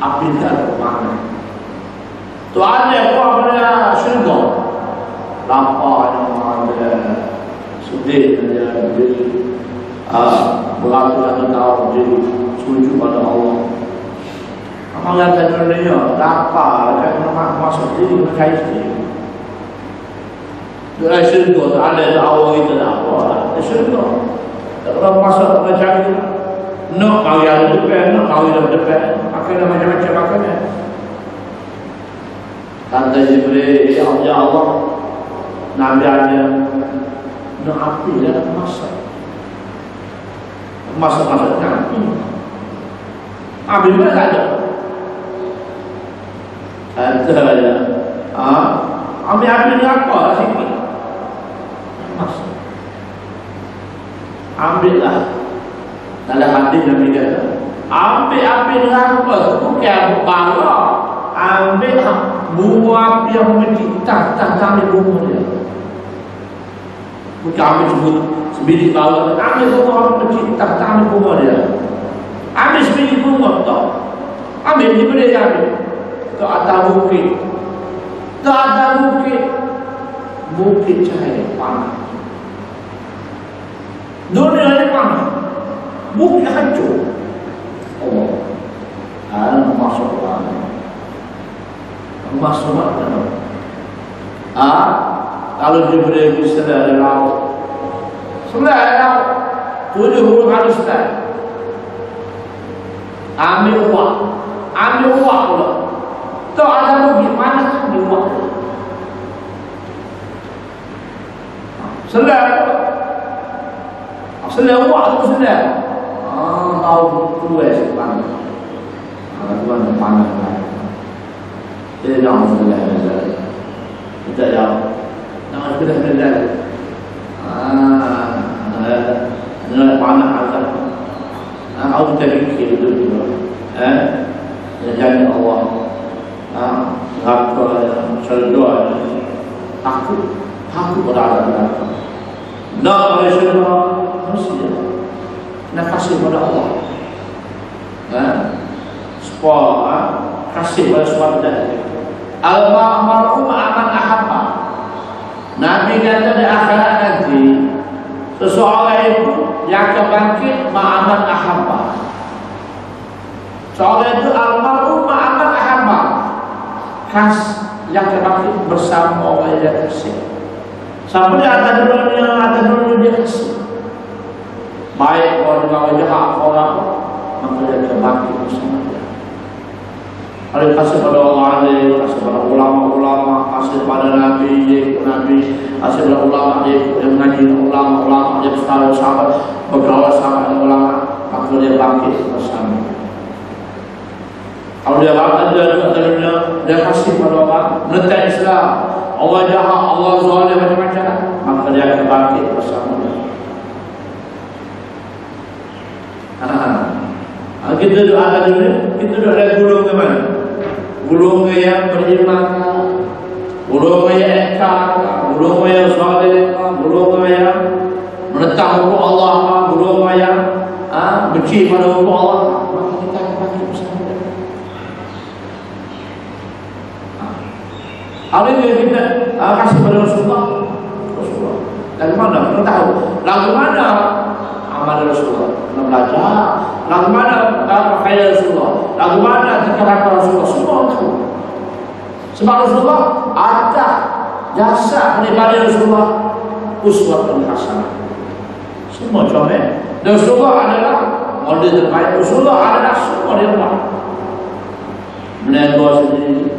api tak panah. Tu ada apa pada syurga, lapar yang ada, sedih ada, beratus-ratus tahun jadi sujud pada Allah. Apa yang kata dunia, lapar, kan masuk diri berkait diri. Dalam syurga tu ada awal kita tak apa, syurga. Kalau masuk kita cari, nak kawin ada depan, nak kawin ada depan, makan macam-macam makannya. Kata Jibril, ya Allah, Nabi ada nak api dan masak. Masak-masak api. Api mana tak ada? Kata dia, ambil api ni apa lah sikit? Masak. Ambil lah. Dalam hadis Nabi kata, ambil api ni apa? Bukan bara. Ambil buah api yang mencipta, tak ambil bunga dia. Bukan ambil sebut sebiji bawah, ambil buah api mencipta, tak ambil bunga dia. Ambil sebiji bunga tak, ambil dia boleh ambil. Tak ada bukit, tak ada bukit, bukit cahaya panah. Dunia ini panah, bukit hancur. Oh, ada masuk panah. Masuk mana? Kalau dia boleh bisa dari laut, sebelah laut, 7 huruf halus dah. Ambil uang pula. Tak ada rugi mana ambil uang. Sebelah uang tu sebelah. Tahu tu sepanjang. Tuan panas lah. Dia jangan sebelah. Kita jangan sebelah. Dengan panah atas. Aku terfikir itu juga. Jangan Allah. Aku syurga. Aku berada di dalam. Nak oleh syurga manusia. Nak kasih pada Allah. Supaya kasih pada suatu dari. Al-ma'maru ma'aman ahabba. Nabi kata di akhirat nanti, seseorang itu yang akan bangkit ma'aman ahabba. Seorang itu al-ma'maru ma'aman ahabba. Khas yang akan bangkit bersama orang yang kasih. Sampai dia ada dunia dia kasih. Baik orang jahat orang, maka dia akan bangkit bersama dia. Kalau kasih pada orang lain, kasih pada ulama-ulama, kasih pada Nabi, kasih pada ulama, dia mengaji ulama, dia sahabat, bergaul sama dengan ulama, maka dia bangkit bersama. Kalau dia dia kasih pada orang, menentang Islam, Allah jahat, Allah zalim macam-macam, maka dia akan bangkit bersama dia. Kita ada dunia, kita ada gulung ke mana? Gulung yang beriman, gulung yang ekar, gulung yang zalim, gulung yang menentang hukum Allah, gulung yang benci pada hukum Allah, maka kita akan bangkit bersama dia. Hari ini kita kasih pada Rasulullah. Dari mana? Kita tahu. Lagu mana amal Rasulullah? Kita belajar. Lagu mana pakaian Rasulullah? Lagu mana cakap Rasulullah? Semua tahu. Sebab Rasulullah ada jasa daripada Rasulullah uswatun hasanah. Semua contoh. Rasulullah adalah model terbaik. Rasulullah adalah semua dia buat. Menegur sendiri.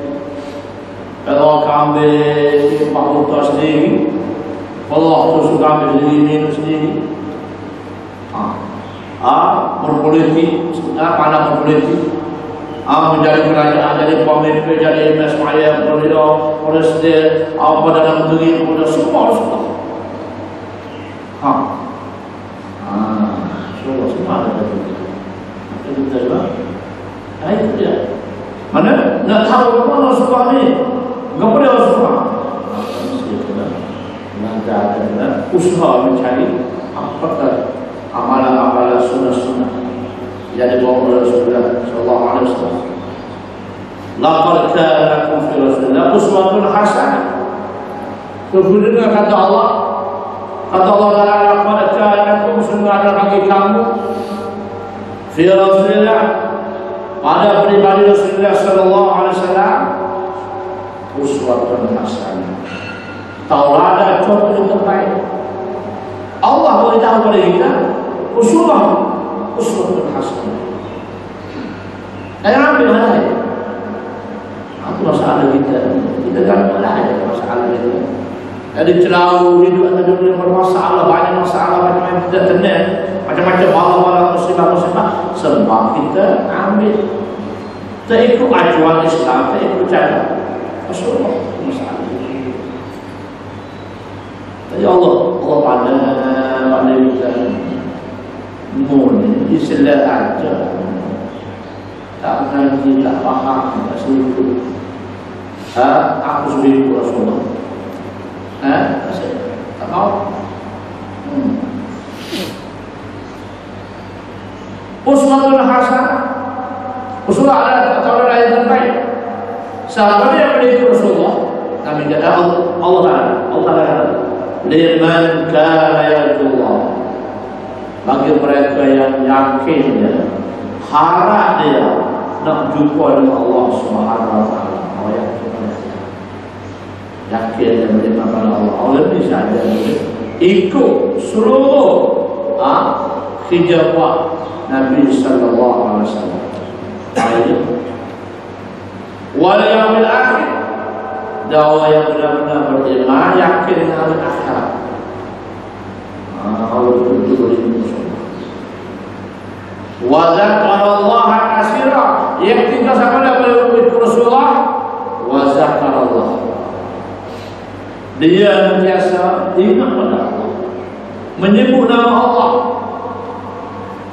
Kalau ambil Pak Muta sendiri, Allah tu suka ambil sendiri, minum sendiri. berpolitik, pandang berpolitik, menjadi kerajaan, jadi pemimpin, jadi mesmaya, presiden, Perdana Menteri, semua Rasulullah. Semua ada kita juga. Itu dia. Mana nak tahu mana Rasulullah ni? Enggak boleh Rasulullah. Nanti ada usaha mencari apakah amalan-amalan sunnah-sunnah jadi bawa Rasulullah sallallahu alaihi wasallam. Laqad kana lakum fi Rasulillah uswatun hasanah. Kemudian kata Allah Taala, laqad kana lakum sunnah bagi kamu fi Rasulillah, pada pribadi Rasulullah sallallahu alaihi wasallam, uswatun hasanah. Tauladan contoh yang terbaik. Allah beritahu kepada kita uswatun hasanah. Saya ambil mana ya? Itu masalah kita kan masalah kita. Jadi celau hidup ada dunia bermasalah, banyak masalah, macam-macam tidak tenang, macam-macam bala-bala musibah-musibah. Sebab kita ambil, kita ikut acuan Islam, kita ikut cara Rasulullah. Masalah. Jadi Allah pada kita mohon Islam aja. Tak nanti tak faham, tak setuju. Aku sudah ikut Rasulullah. Tak mau. Uswatun hasanah. Uswah ada atau lain terbaik. Siapa yang mengikut Rasulullah? Kami kata Allah Taala. Liman kana yarjullah. Bagi mereka yang yakin dia, harap dia nak jumpa dengan Allah Subhanahu wa taala. Yakin dia beriman pada Allah. Allah ni saja ikut seluruh khidmat Nabi sallallahu alaihi wasallam. Baik. Wal yaumil akhir, dakwah yang benar-benar beriman, yakin dengan hari akhirat. Allah itu beriman. Wa zakarallaha katsira, yang kita sama dengan Rasulullah, wa zakarallah. Dia biasa ingat pada Allah, menyebut nama Allah,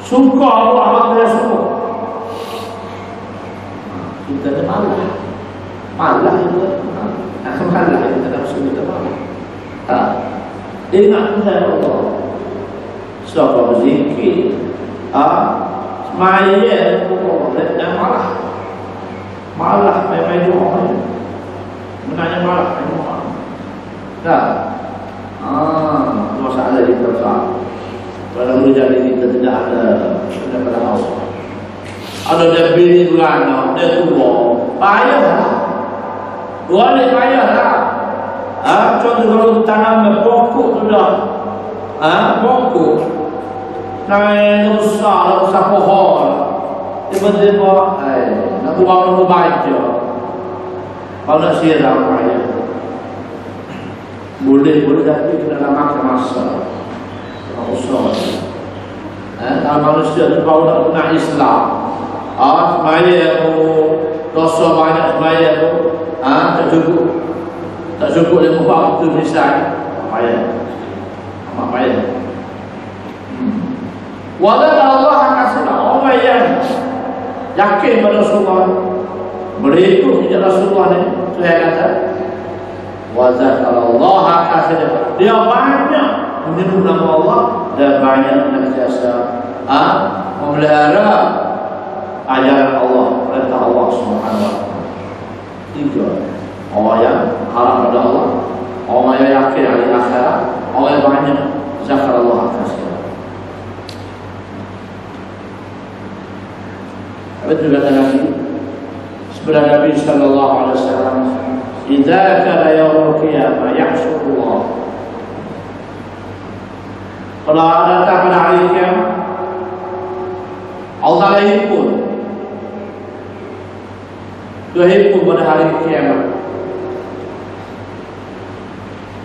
suka Allah pada semua. Kita ada malah itu, malah kita tak suka malah. Ingat pada Allah, siapa berzikir, semaya Allah dan malah main doa, menanya malah. Tak. Masalah kita tak. Kalau jadi kita tidak ada pada Allah. Ada dia bini belana, dia tua, payah. Dua ni payah lah. Contoh kalau tanam pokok tu dah. Pokok. Naik besar pohon. Tiba-tiba, nak buang baca. Kalau nak siram payah. Boleh tapi kena makan masa. Usah. Kalau manusia tu baru nak kenal Islam, semaya tu dosa banyak, semaya tu tak cukup dia buat waktu misal. Amat payah. Walau Allah akan senang orang yang yakin pada Rasulullah, berikut ijazah Rasulullah ni, saya kata wa zakarallaha katsira. Dia banyak menyebut nama Allah dan banyak senantiasa memelihara ajaran Allah, perintah Allah Subhanahu wa taala. Tiga orang yang harap pada Allah, orang yang yakin hari akhirat, orang yang banyak zakarallaha katsira. Apa juga lagi sebenarnya Nabi sallallahu alaihi wasallam, idza kana yaumul qiyamah yahsyurullah. Kalau ada datang pada hari kiamat, Allah Taala himpun pada hari kiamat.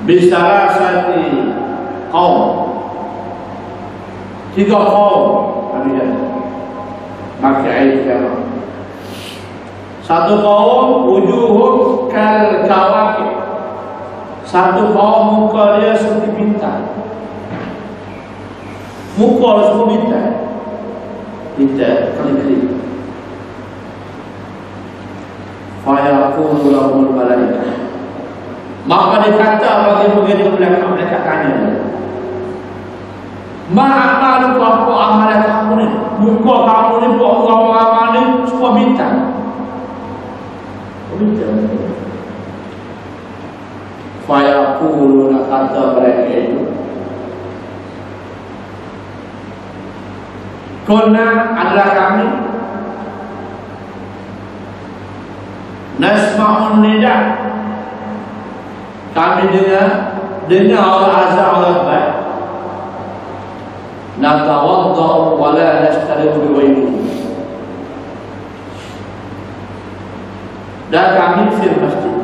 Bisalasati kaum, tiga kaum. demikian. Maka air kiamat. Satu kaum wujuhum kal kawakib. Satu kaum muka dia seperti bintang. Muka semua bintang. Bintang kali-kali. Fayaqulu lahumul malaikah. Maka dikata bagi begitu mereka tanya dia. Ma'amalu apa amalan kamu ni? Muka kamu ni, apa amal ni, semua bintang. Bintang. Fayaqulu kata mereka itu. Kuna adalah kami. Nasma'un nida. Kami dengar Allah azza wa jalla. Natawaddau wa la nastarihu biwajhihi. Dan kami fil masjid.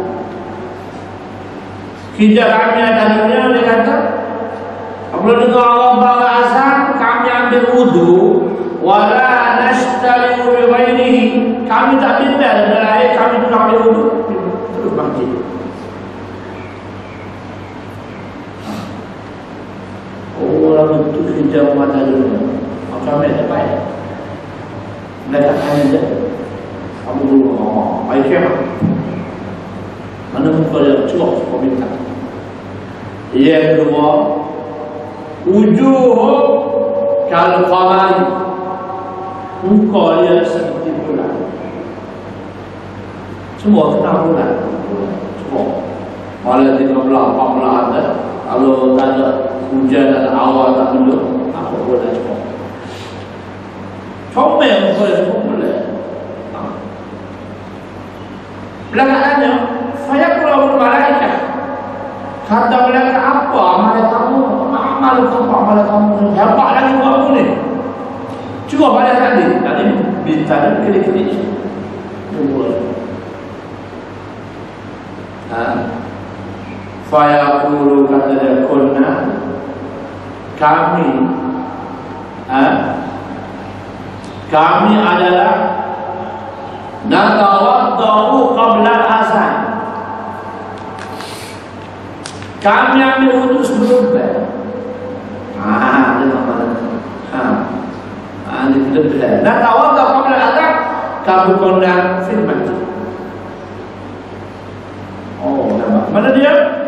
Kita kami ada dunia, dia kata apabila dengar Allah bala azan, kami ambil wudu wa la nastarihu biwajhihi. Kami tak tinggal dalam air, kami tu ambil wudu terus masjid. Orang itu kerja mata dunia. Maka mereka baik. Mereka tanya dia, kamu dulu ngomong, baik siapa? Mana muka dia cukup komentar. Yang kedua, wujuh kal qamari. Muka dia seperti bulan. Semua kenal bulan. Semua. Malah 13, 14 ada. Kalau tak ada hujan dan awal tak mendung, apa boleh cukup. Comel boleh cukup boleh. Belakangannya, saya keluar malaikat. Kata malaikat apa amalan kamu? Amal kamu. Hebat lagi buat aku ni. Cuba balik tadi bintang kiri-kiri. Fayaqulu kata dia kunna kami adalah natawaddau qabla al-azan. Kami ambil wudu sebelum bel. Dia nama ini betul. Natawaddau qabla al-azan. Kami kunna fil masjid. Oh, nama mana dia?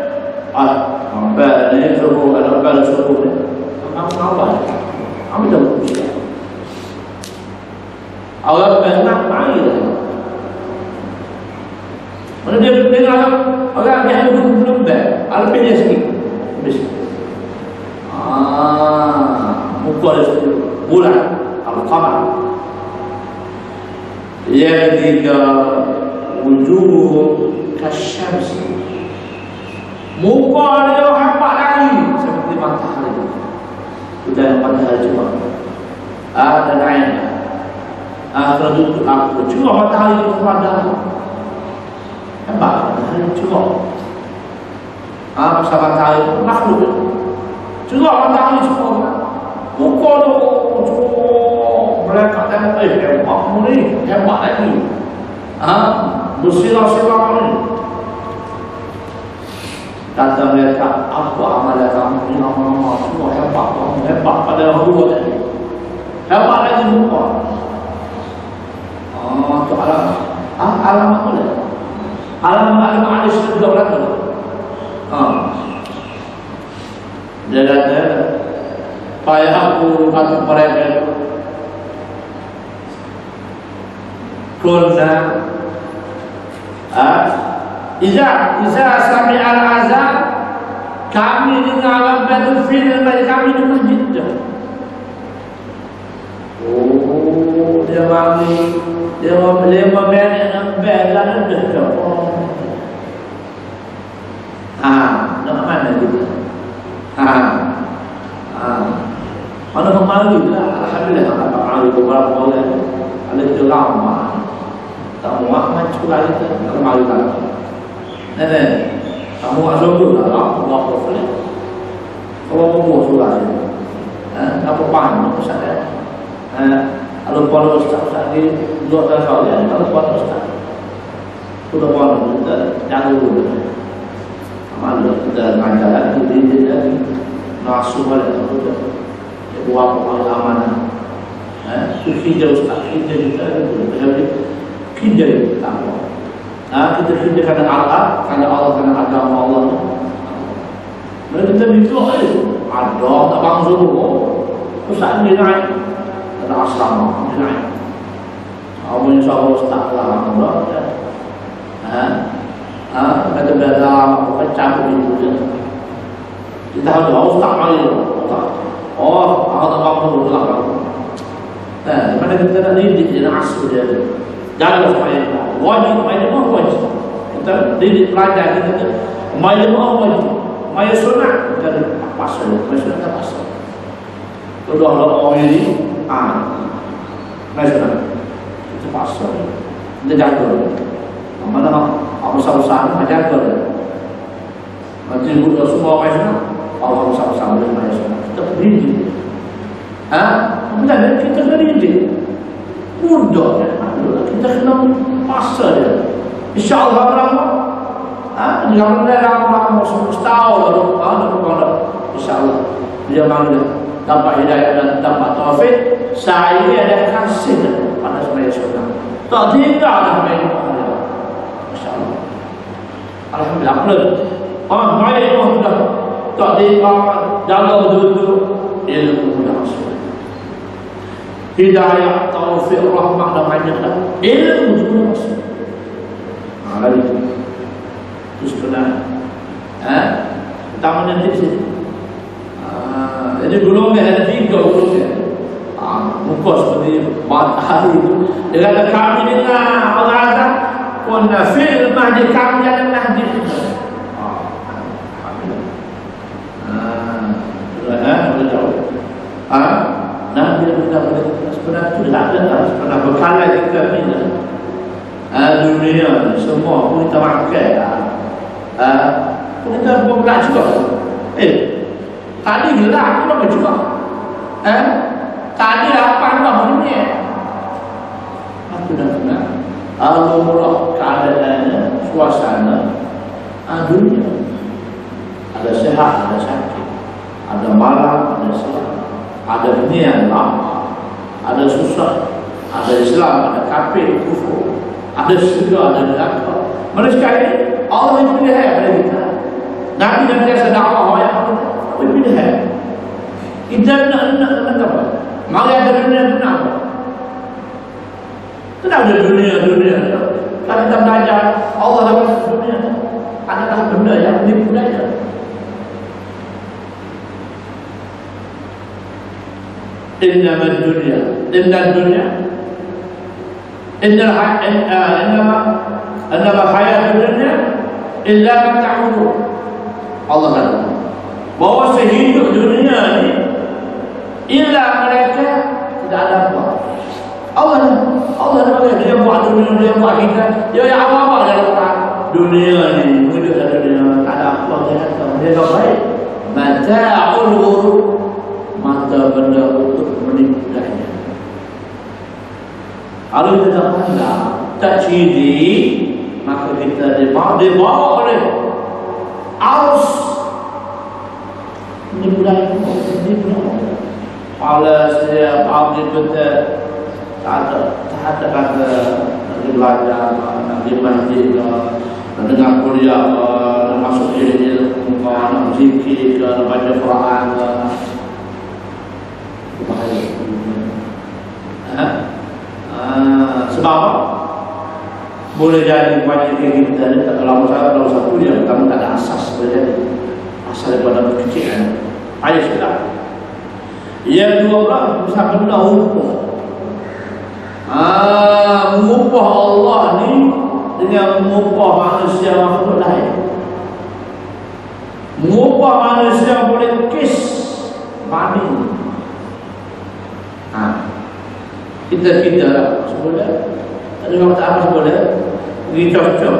Bel ni subuh, ada bel subuh ni. Apa? Ambil tahu dia. Awak benar main dah. Mana dia dengar orang yang belum bel, alpe dia sikit. Muka dia sikit. Bulan, al-qamar. Yang ketiga, wujuh kasyams. Muka dia hampa lagi seperti matahari. Kita yang matahari cuma ada lain. Tertutup aku. Cuma matahari itu pada hebat. Matahari cuma. Pasal matahari itu makhluk. Cuma matahari cuma. Muka tu mereka tengok hebat ni, hebat lagi. Bersilah-silah ni. Kata mereka, apa amalan kamu ni? Nama-nama semua hebat. Hebat pada dua tadi. Hebat lagi muka. Itu alamat. Alamat mana? Alamat ada syurga berapa? Dia kata, payah aku kata mereka kunna Iza sami al-azan, kami dengar battlefield dari kami di masjid. Oh, dia mami, dia membeli yang belan ada. Nak mana gitu? Mana kemarin lah, alhamdulillah tak kemarin beberapa boleh. Ada drama, tak muak macam lagi tu, kemarin lagi. Nenek, kamu asal dulu lah, Allah boleh. Kalau kamu sudah, apa paham? Apa sahaja? Kalau pada ustaz-ustaz ni dua tahun soalan, kalau pada ustaz sudah pada kita jaga dulu. Mana kita mengajar itu dia nasuh oleh kita buat pengalaman. Kita ustaz kita juga kita tahu. Kita kerana Allah, kerana agama Allah. Mereka kita berdoa ada tak bangsa dulu. Ustaz ni naik ada asrama ni naik. Apa yang saya ustaz lah, kata bela apa cabut itu je. Kita ada ustaz lagi. Oh, ada bangsa dulu lah. Mana kita nak didik dia nak asuh dia. Jangan supaya wajib main wajib. Kita didik pelajar kita main wajib. Main sunat kita pasal, main sunat kita pasal. Sudah orang ini, main sunat kita pasal. Kita jaga. Mana apa usaha jaga. Nanti buat semua main sunat. Allah usaha main sunat. Kita didik. Kemudian kita kena didik. Mudah kita kena pasal dia. InsyaAllah lama jangan lama setahun lalu InsyaAllah dia mana dapat hidayah dan dapat taufik. Saya ada kasih pada sebagai saudara tak tinggal dah main InsyaAllah. Alhamdulillah baik itu sudah tak tinggal jaga betul-betul ilmu sudah masuk. Hidayah, taufik, rahmah dan banyak ilmu juga masuk. Lagi terus kena kita menentik sini. Jadi golongan ada 3 golongan. Muka seperti matahari itu. Dia kata kami dengar Allah kata kunna fil mahdi, kami dalam mahdi. Boleh jawab. Nah, dia sebenarnya itu tak ada sebenarnya bekalan kita ni dunia ni semua pun kita makan pun kita berbelah juga. Tadi gelap kita berjual. Tadi lapar kita dunia. Aku dah kenal alhamdulillah keadaannya suasana dunia ada sehat, ada sakit, ada malam, ada siang, ada dunia lama, ada susah, ada Islam, ada kafir, kufur, ada surga, ada neraka. Mereka ini Allah yang pilih pada kita. Nabi dan biasa dakwah yang pilih. Kita nak apa? Mari ada dunia apa? Kenapa ada dunia? Kalau kita belajar Allah dalam dunia adalah benda yang dipelajari. إنما الدنيا إنما حياة الدنيا إلا متاع الغرور. Allah kata bahawa sehidup dunia ini illa mereka tidak ada apa. Allah dia buat dunia, dia buat kita. Dia apa dalam Quran? Dunia ini hidup dalam dunia tak ada apa dia tak baik. Mata'ul ghurur, mata benda untuk menipu daya. Kalau kita pandang tak ciri, maka kita dibawa oleh arus menipu daya. Kalau setiap hari kita tak ada kata nak belajar, nak pergi masjid, nak dengar kuliah, nak masuk ilmu, nak zikir, nak baca Quran, sebab apa? Boleh jadi banyak kita ni kalau satu dia kamu tak ada asas, boleh jadi asal daripada kekecilan. Ayat sudah. Yang dua pula bisa benda hukum. Mengupah Allah ni dengan mengupah manusia makhluk lain. Mengupah manusia boleh kes banding. Kita lah sebenarnya ada waktu apa sebenarnya pergi cocok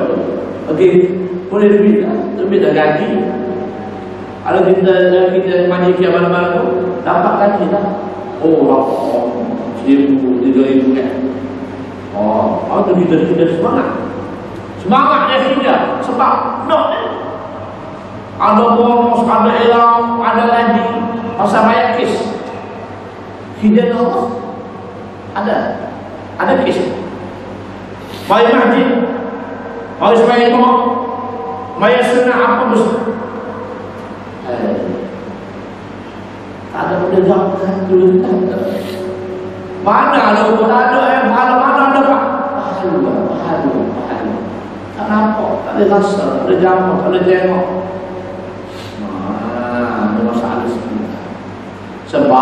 boleh lebih dah gaji. Kalau kita majlis mana-mana tu dapat gaji lah. Oh 1,000, 3,000 kan. Oh, itu kita semangat. Semangat dia sebab nak ada bonus, ada elang, ada lagi masa bayar kes. Hidayah Allah ada kes. Bayar masjid, bayar semayang imam, bayar sunnah apa besar. Tak ada pedagang dulu. Mana ada mana ada pak? Pahalu. Tak nampak, tak ada rasa, tak ada jamak, tak ada tengok. Ada masalah sebenarnya. Sebab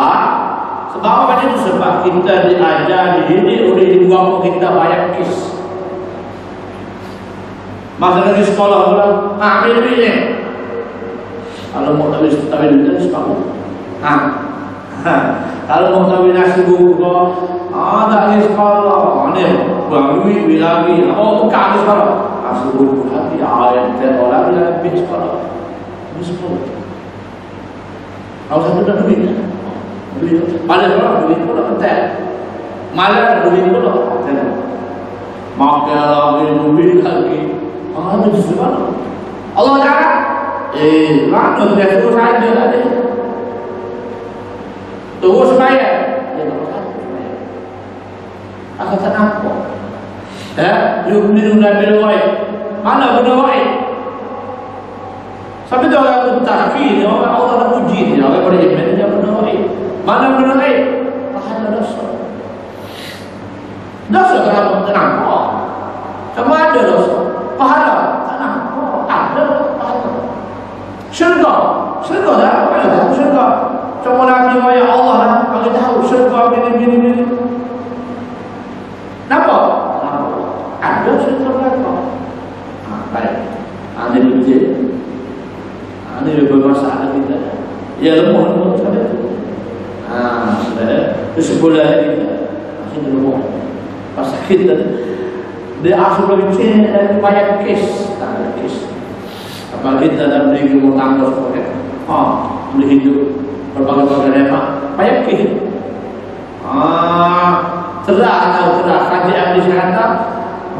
apa itu? Sebab kita diajar, dididik oleh ibu bapa kita bayar kis. Masa lagi sekolah pula, ambil duitnya. Kalau mau tahu duitnya sekolah. Kalau mau tahu nasi buku tak lagi sekolah. Ni duit lagi. Oh bukan lagi sekolah. Nasi buku hati ayat teror lagi lebih sekolah. Ini sekolah. Kalau satu dah duit. Malah orang duit pula penting. Malah duit pula penting. Maka lagi duit lagi. Itu justru mana? Allah Ta'ala mana dia suruh saja lah dia. Terus bayar. Dia tak bayar. Asal tak nampak. Yu'minu bil ghaib. Mana benda ghaib? Sampai tu orang tu takfir, orang Allah nak uji dia, orang beriman dia benda ghaib. Mana benda ghaib? Pahala dosa. Dosa kenapa tak nampak? Sama ada dosa. Pahala tak nampak. Ada pahala. Syurga dah, ada tahu syurga. Cuma Nabi Muhammad Allah lah, bagi tahu syurga gini. Nampak? Ada syurga berapa? Baik. Ini ujian. Ini bermasalah kita. Ya lemah macam itu. Sudah. Sebulan kita. Sudah lemah. Pasal kita dia asal berbincang dan banyak kes, tak ada kes. Apalagi kita dah beli rumah tangga sekolah, beli hidup berbagai-bagai nemat, banyak kes. Terah kaji ahli syariat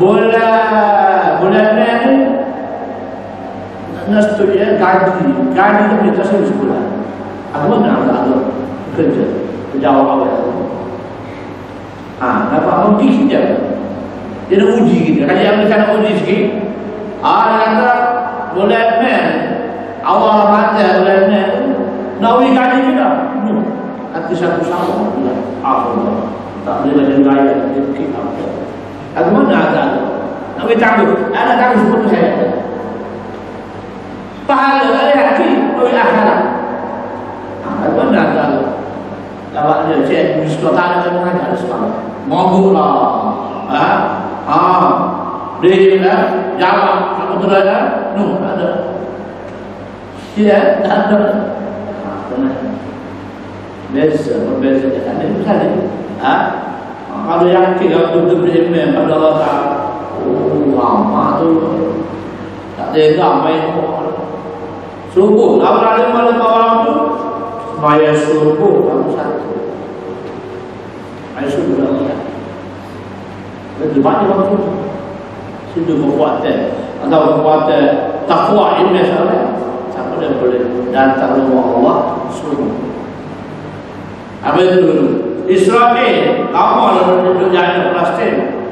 bulan ni nastunya gaji itu kita sendiri sekolah. Aku nak ada kerja jawab apa? Dapat uji kita. Dia nak uji kita. Kaji ahli syariat uji sikit. Dia kata bulan ni awal Ramadan bulan ni nak uji gaji kita. Nanti satu sama bulan April. Tak boleh macam gaya kita. Aku mana ada? Nak beritahu, ada tahu seperti saya. Pahala ada hati, oleh akhirat. Aku mana ada? Kalau dia cek di sekolah tak ada mengajar di sekolah. Mogoklah. Dia kan jawab apa tu ada? No, tak ada. Ya, tak ada. Berbeza ada misalnya. Kalau yang kita duduk berimeh pada Allah Ta'ala, lama tu tak tega main subuh. Kalau ada malam tu bayar subuh kamu satu. Bayar subuh lagi. Lebih banyak waktu. Situ kekuatan atau kekuatan takwa ini misalnya. Siapa yang boleh datang rumah Allah subuh. Apa itu dulu? Israel, kamu ada duduk jalan Palestin.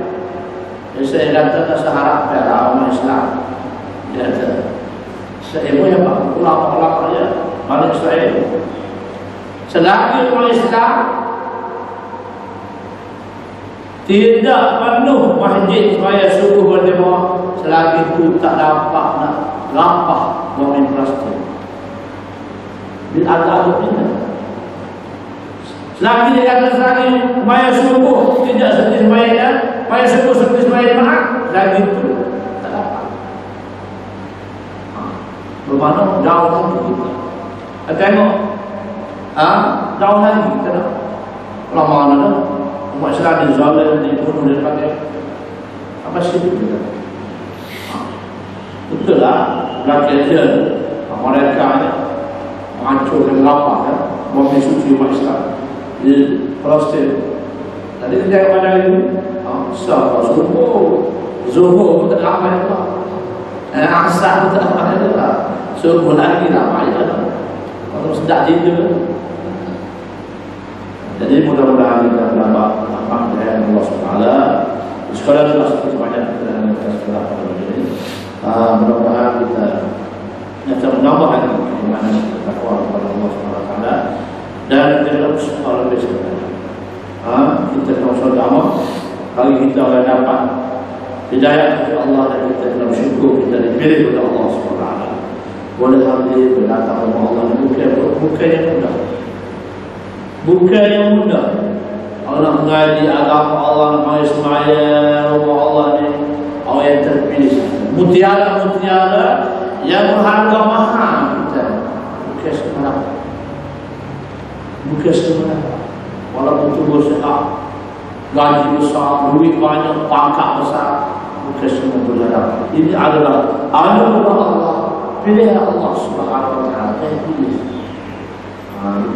Saya kata seharap pada umat Islam. Dia kata, saya punya ulama-ulama dia, Bani Israel. Selagi umat Islam tidak penuh masjid supaya subuh berjemaah, selagi itu tak dapat nak lapah umat Palestin. Bila ada kita. Selagi dia kata selagi maya subuh tidak seperti semayang, maya subuh seperti semayang maaf, lagi itu tak dapat. Bermakna jauh lagi kita. Tengok, jauh lagi kita nak. Lama mana umat Islam dizalim, dibunuh dan sebagainya. Apa sih itu kita? Betul lah, rakyat dia, mereka menghancurkan lapar, bumi suci umat Islam di Palestin. Tadi dia pada ini, siapa subuh, zuhur tak amal itu, asar tak amal itu lah, subuh lagi amal itu lah. Kalau sedap tidur. Jadi mudah-mudahan kita dapat apa dari Allah Subhanahu. Sekarang sudah sebanyak kita sudah pada ini. Mudah-mudahan kita menambah lagi keimanan kita kepada Allah Subhanahu dan kita bersama lebih sebenarnya. Kita kalau agama, kalau kita akan dapat hidayah dari Allah dan kita akan bersyukur kita dipilih oleh Allah Subhanahu. Boleh hadir berdatang kepada Allah bukan yang mudah. Bukan yang mudah. Allah mengaji agama Allah, mengaji semaya rumah Allah ni, orang yang terpilih. Mutiara-mutiara yang berharga mahal kita. Bukan sembarang. Bukan sembarang. Walaupun tubuh sehat, gaji besar, duit banyak, pangkat besar, bukan semua berharga. Ini adalah anugerah Allah. Pilih Allah Subhanahu wa taala yang pilih.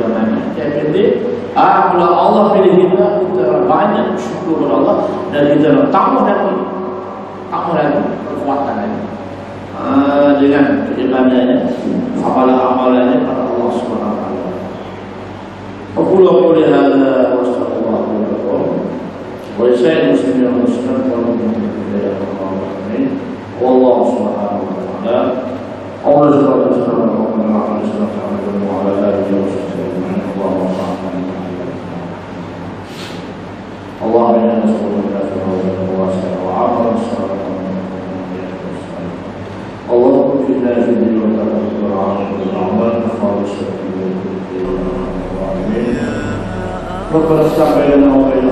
Jangan kita pilih. Kalau Allah pilih kita, kita banyak syukur kepada Allah dan kita tambah lagi kekuatan lagi. Dengan keimanannya, amalan-amalannya pada Allah Subhanahu wa taala. أقول قولي هذا وأستغفر الله لي ولكم ولسائر المسلمين والمسلمات والمؤمنين بالله والله سبحانه وتعالى أول صلاة والسلام على رسول الله وعلى آله وصحبه أجمعين اللهم صل اللهم إنا نسألك العافية والواسع وعافية الصلاة اللهم كفنا في الدين والآخرة والعافية والأعمال الخالصة ربنا استغفر لنا وبين